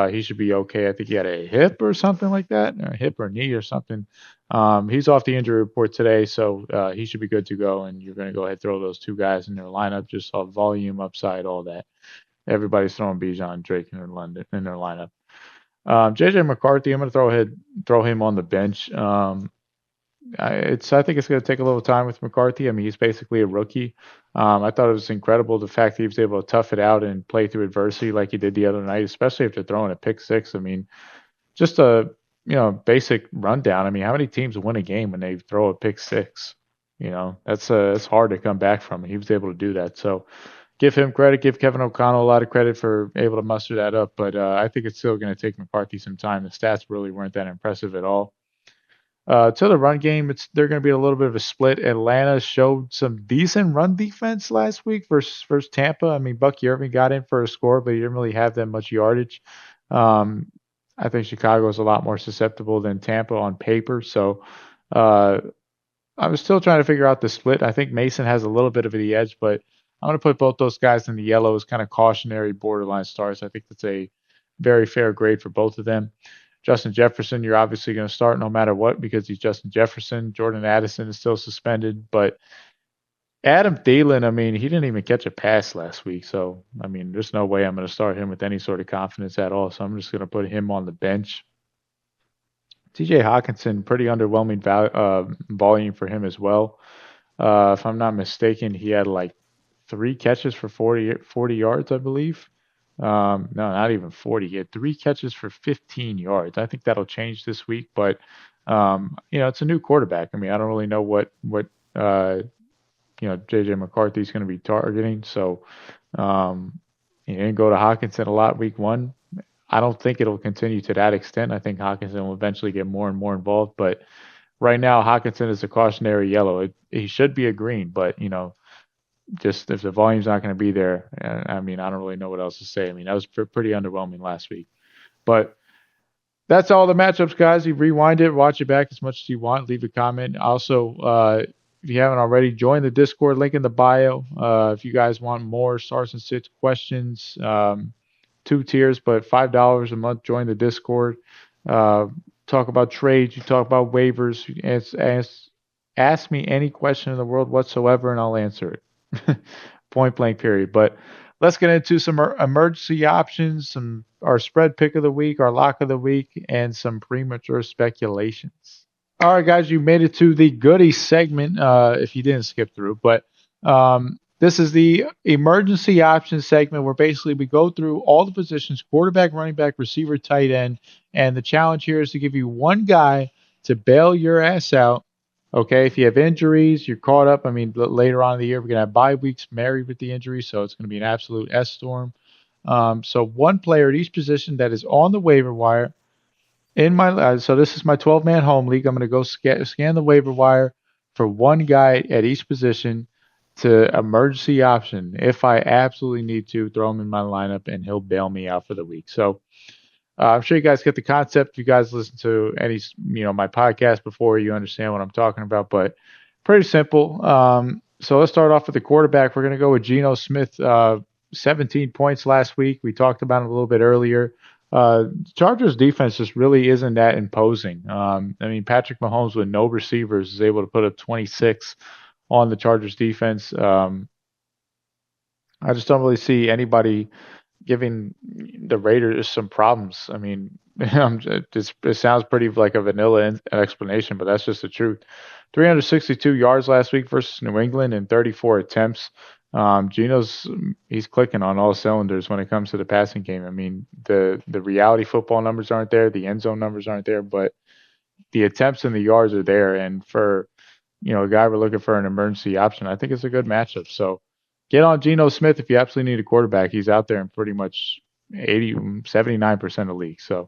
he should be okay. I think he had a hip or something like that, or a hip or knee or something. He's off the injury report today, so he should be good to go. And you're going to go ahead and throw those 2 guys in their lineup, just off volume, upside, all that. Everybody's throwing Bijan, Drake in their lineup. JJ McCarthy, I'm going to throw him on the bench. I think it's going to take a little time with McCarthy. I mean, he's basically a rookie. I thought it was incredible the fact that he was able to tough it out and play through adversity like he did the other night, especially after throwing a pick six. I mean, just a basic rundown. I mean, how many teams win a game when they throw a pick six? It's hard to come back from. He was able to do that. So give him credit. Give Kevin O'Connell a lot of credit for able to muster that up. But I think it's still going to take McCarthy some time. The stats really weren't that impressive at all. To the run game, they're going to be a little bit of a split. Atlanta showed some decent run defense last week versus Tampa. I mean, Bucky Irving got in for a score, but he didn't really have that much yardage. I think Chicago is a lot more susceptible than Tampa on paper. So I was still trying to figure out the split. I think Mason has a little bit of the edge, but I'm going to put both those guys in the yellow as kind of cautionary borderline stars. I think that's a very fair grade for both of them. Justin Jefferson, you're obviously going to start no matter what because he's Justin Jefferson. Jordan Addison is still suspended, but Adam Thielen, I mean, he didn't even catch a pass last week. So, I mean, there's no way I'm going to start him with any sort of confidence at all. So I'm just going to put him on the bench. TJ Hawkinson, pretty underwhelming volume for him as well. If I'm not mistaken, he had like 3 catches for 40 yards, I believe. No, not even 40. He had 3 catches for 15 yards. I think that'll change this week, but it's a new quarterback. I mean, I don't really know what JJ McCarthy's going to be targeting. So he didn't go to Hawkinson a lot week 1. I don't think it'll continue to that extent. I think Hawkinson will eventually get more and more involved, but right now Hawkinson is a cautionary yellow. He should be a green, but just if the volume's not going to be there, I mean, I don't really know what else to say. I mean, that was pretty underwhelming last week. But that's all the matchups, guys. You rewind it, watch it back as much as you want. Leave a comment. Also, if you haven't already, join the Discord, link in the bio. If you guys want more stars and sits questions, 2 tiers, but $5 a month, join the Discord. Talk about trades. You talk about waivers. Ask me any question in the world whatsoever, and I'll answer it. Point blank period. But let's get into some emergency options, our spread pick of the week, our lock of the week, and some premature speculations. All right, guys, you made it to the goodie segment if you didn't skip through. But this is the emergency option segment where basically we go through all the positions, quarterback, running back, receiver, tight end. And the challenge here is to give you one guy to bail your ass out. Okay, if you have injuries, you're caught up. I mean, later on in the year, we're going to have bye weeks married with the injury, so it's going to be an absolute S-storm. So one player at each position that is on the waiver wire. So this is my 12-man home league. I'm going to go scan the waiver wire for one guy at each position to emergency option. If I absolutely need to, throw him in my lineup, and he'll bail me out for the week. So I'm sure you guys get the concept. If you guys listen to any, my podcast before, you understand what I'm talking about, but pretty simple. So let's start off with the quarterback. We're going to go with Geno Smith, 17 points last week. We talked about it a little bit earlier. Chargers defense just really isn't that imposing. I mean, Patrick Mahomes with no receivers is able to put up 26 on the Chargers defense. I just don't really see anybody giving the Raiders some problems. I mean, it sounds pretty like a vanilla explanation, but that's just the truth. 362 yards last week versus New England and 34 attempts. He's clicking on all cylinders when it comes to the passing game. I mean, the reality football numbers aren't there, the end zone numbers aren't there, but the attempts and the yards are there. And for a guy we're looking for an emergency option, I think it's a good matchup. So get on Geno Smith if you absolutely need a quarterback. He's out there in pretty much 79% of leagues. So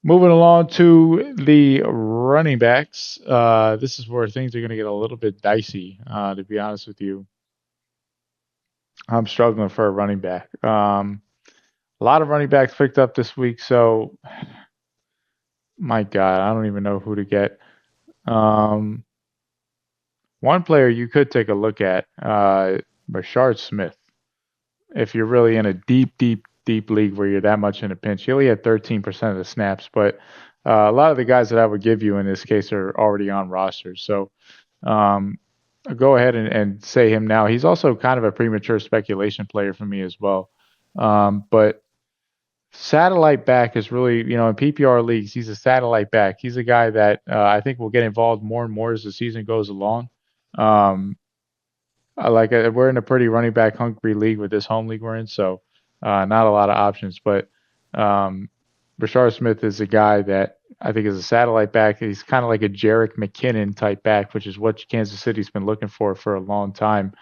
moving along to the running backs, this is where things are going to get a little bit dicey, to be honest with you. I'm struggling for a running back. A lot of running backs picked up this week, so my God, I don't even know who to get. One player you could take a look at, Rashard Smith. If you're really in a deep league where you're that much in a pinch, he only had 13% of the snaps, but a lot of the guys that I would give you in this case are already on rosters. So I'll go ahead and say him now. He's also kind of a premature speculation player for me as well. But satellite back is really, in PPR leagues, he's a satellite back. He's a guy that I think will get involved more and more as the season goes along. Um, we're in a pretty running back hungry league with this home league we're in, so not a lot of options. But um, Rashard Smith is a guy that I think is a satellite back. He's kind of like a Jerick McKinnon type back, which is what Kansas City's been looking for a long time.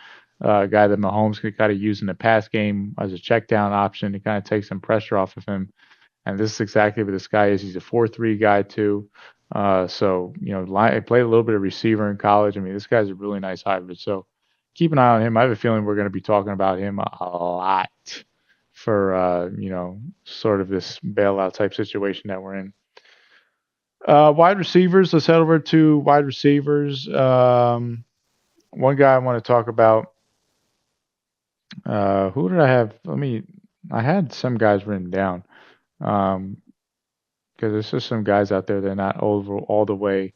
A guy that Mahomes could kind of use in the pass game as a check down option to kind of take some pressure off of him. And this is exactly what this guy is. He's a 4-3 guy too. So I played a little bit of receiver in college. I mean, this guy's a really nice hybrid. So keep an eye on him. I have a feeling we're going to be talking about him a lot for sort of this bailout type situation that we're in. Wide receivers. Let's head over to wide receivers. One guy I want to talk about. Who did I have? I had some guys written down. Because there's just some guys out there that are not all the way,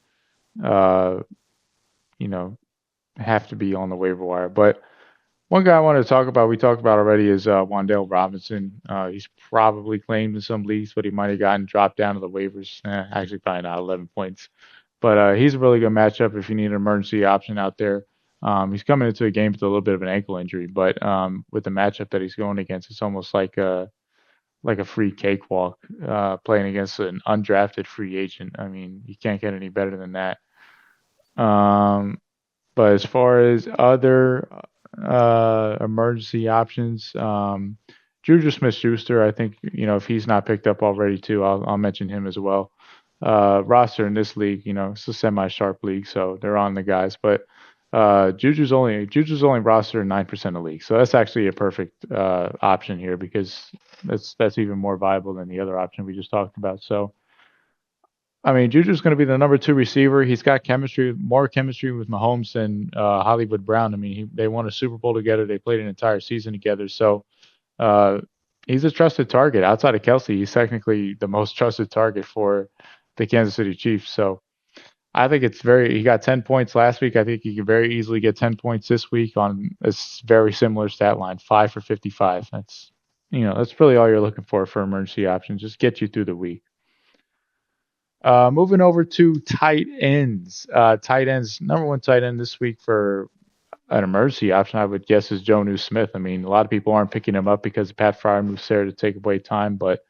have to be on the waiver wire. But one guy I wanted to talk about, we talked about already, is Wan'Dale Robinson. He's probably claimed in some leagues, but he might have gotten dropped down to the waivers. Actually, probably not 11 points. But he's a really good matchup if you need an emergency option out there. He's coming into a game with a little bit of an ankle injury, but with the matchup that he's going against, it's almost like a free cakewalk playing against an undrafted free agent. I mean, you can't get any better than that. But as far as other emergency options, Juju Smith-Schuster, I think, if he's not picked up already too, I'll mention him as well. Roster in this league, it's a semi-sharp league, so they're on the guys. But Juju's only rostered in 9% of leagues, so that's actually a perfect option here because that's even more viable than the other option we just talked about. So, I mean, Juju's going to be the number 2 receiver. He's got more chemistry with Mahomes than Hollywood Brown. I mean, they won a Super Bowl together. They played an entire season together. So he's a trusted target. Outside of Kelsey, he's technically the most trusted target for the Kansas City Chiefs. So I think he got 10 points last week. I think he could very easily get 10 points this week on a very similar stat line, 5 for 55. That's really all you're looking for emergency options. Just get you through the week. Moving over to tight ends. Number 1 tight end this week for an emergency option, I would guess, is Jonnu Smith. I mean, a lot of people aren't picking him up because Pat Fryermuth's there to take away time, but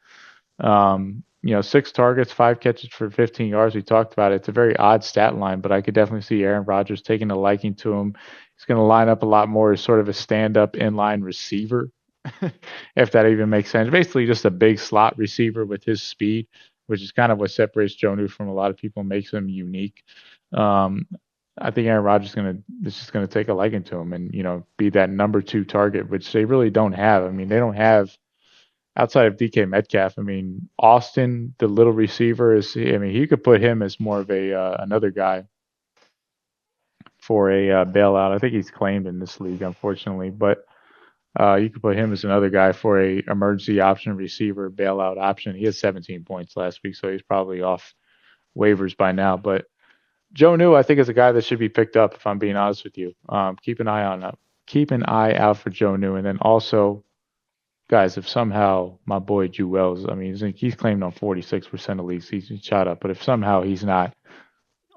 6 targets, 5 catches for 15 yards. We talked about it. It's a very odd stat line, but I could definitely see Aaron Rodgers taking a liking to him. He's going to line up a lot more as sort of a stand-up inline receiver, if that even makes sense. Basically, just a big slot receiver with his speed, which is kind of what separates Jonnu from a lot of people and makes him unique. I think Aaron Rodgers is just going to take a liking to him and, be that number 2 target, which they really don't have. I mean, they don't have, outside of DK Metcalf, I mean, Austin, the little receiver, you could put him as more of another guy for a bailout. I think he's claimed in this league, unfortunately, but you could put him as another guy for a emergency option receiver bailout option. He had 17 points last week, so he's probably off waivers by now. But Jonnu, I think, is a guy that should be picked up, if I'm being honest with you. Keep an eye out for Jonnu. And then also, guys, if somehow my boy Jewels, he's claimed on 46% of leagues, he's shot up. But if somehow he's not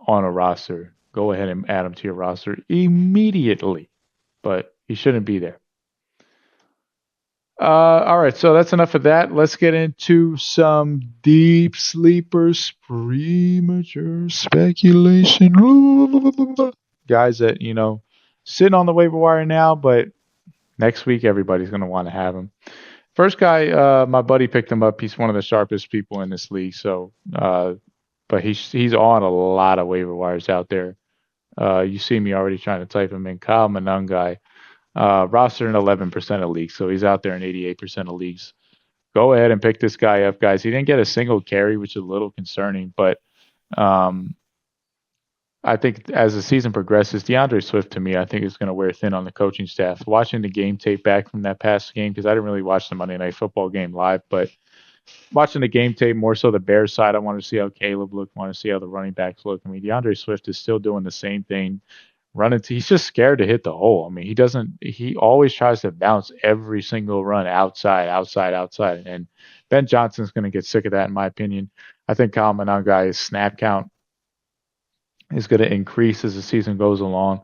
on a roster, go ahead and add him to your roster immediately. But he shouldn't be there. All right, so that's enough of that. Let's get into some deep sleepers, premature speculation. Guys that, sitting on the waiver wire now, but next week everybody's going to want to have him. First guy, my buddy picked him up. He's one of the sharpest people in this league, so but he's on a lot of waiver wires out there. You see me already trying to type him in. Kyle Monangai. Roster in 11% of leagues, so he's out there in 88% of leagues. Go ahead and pick this guy up, guys. He didn't get a single carry, which is a little concerning, but I think as the season progresses, DeAndre Swift, to me, I think is going to wear thin on the coaching staff. Watching the game tape back from that past game, because I didn't really watch the Monday Night Football game live, but watching the game tape, more so the Bears side, I want to see how Caleb looked, I want to see how the running backs look. DeAndre Swift is still doing the same thing. He's just scared to hit the hole. He always tries to bounce every single run outside. And Ben Johnson's going to get sick of that, in my opinion. I think Kyle Monanga's snap count is going to increase as the season goes along.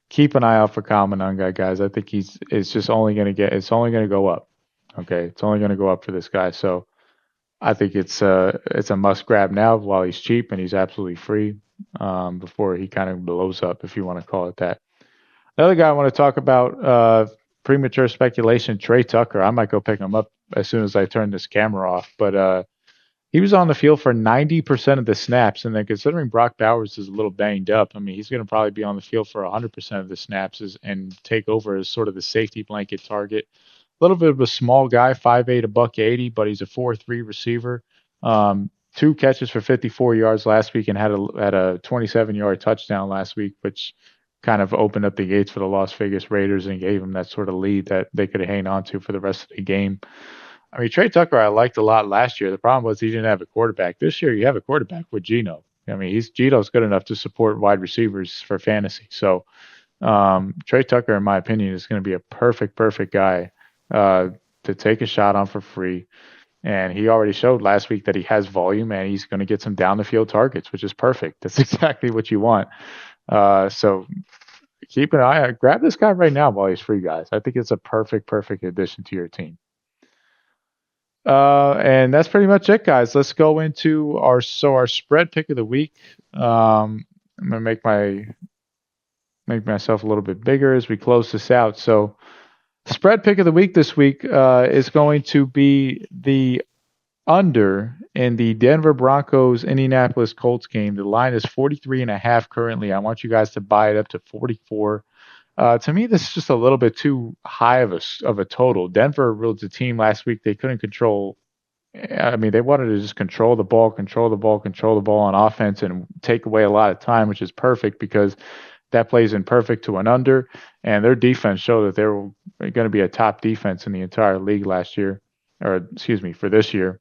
Keep an eye out for Kyle Monanga, guys. I think it's only going to go up. Okay, it's only going to go up for this guy. So I think it's a must grab now while he's cheap and he's absolutely free before he kind of blows up, if you want to call it that. Another guy I want to talk about, premature speculation, Trey Tucker. I might go pick him up as soon as I turn this camera off. But he was on the field for 90% of the snaps. And then considering Brock Bowers is a little banged up, I mean, he's going to probably be on the field for 100% of the snaps and take over as sort of the safety blanket target. A little bit of a small guy, 5'8", $180, but he's a 4.3 receiver. 2 catches for 54 yards last week and had a 27-yard touchdown last week, which kind of opened up the gates for the Las Vegas Raiders and gave them that sort of lead that they could hang on to for the rest of the game. I mean, Trey Tucker I liked a lot last year. The problem was he didn't have a quarterback. This year you have a quarterback with Geno. I mean, Geno's good enough to support wide receivers for fantasy. So Trey Tucker, in my opinion, is going to be a perfect guy to take a shot on for free. And he already showed last week that he has volume and he's going to get some down the field targets, which is perfect. That's exactly what you want. So keep an eye out. Grab this guy right now while he's free, guys. I think it's a perfect addition to your team. And that's pretty much it, guys. Let's go into our spread pick of the week. I'm gonna make myself a little bit bigger as we close this out. So spread pick of the week this week is going to be the under in the Denver Broncos Indianapolis Colts game. The line is 43.5 currently. I want you guys to buy it up to 44. To me, this is just a little bit too high of a total. Denver was a team last week they couldn't control. I mean, they wanted to just control the ball on offense and take away a lot of time, which is perfect because that plays in perfect to an under. And their defense showed that they were going to be a top defense in the entire league for this year.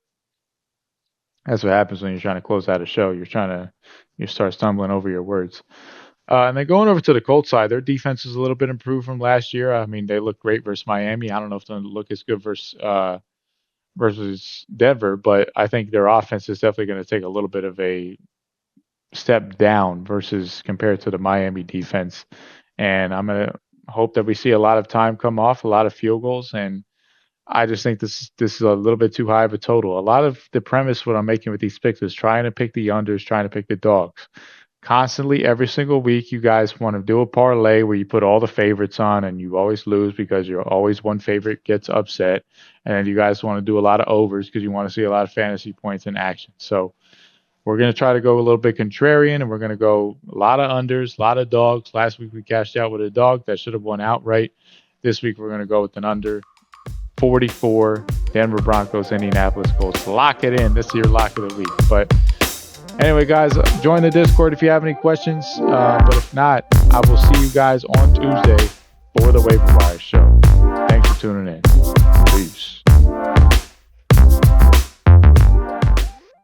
That's what happens when you're trying to close out a show. You start stumbling over your words. And then going over to the Colts side, their defense is a little bit improved from last year. I mean, they look great versus Miami. I don't know if they'll look as good versus Denver, but I think their offense is definitely going to take a little bit of a step down compared to the Miami defense. And I'm going to hope that we see a lot of time come off, a lot of field goals, and I just think this is a little bit too high of a total. A lot of the premise what I'm making with these picks is trying to pick the unders, trying to pick the dogs. Constantly, every single week, you guys want to do a parlay where you put all the favorites on and you always lose because you're always one favorite gets upset. And then you guys want to do a lot of overs because you want to see a lot of fantasy points in action. So we're going to try to go a little bit contrarian and we're going to go a lot of unders, a lot of dogs. Last week we cashed out with a dog that should have won outright. This week we're going to go with an under. 44, Denver Broncos, Indianapolis Colts. Lock it in. This is your lock of the week. But anyway, guys, join the Discord if you have any questions. But if not, I will see you guys on Tuesday for the Waiver Wire Show. Thanks for tuning in.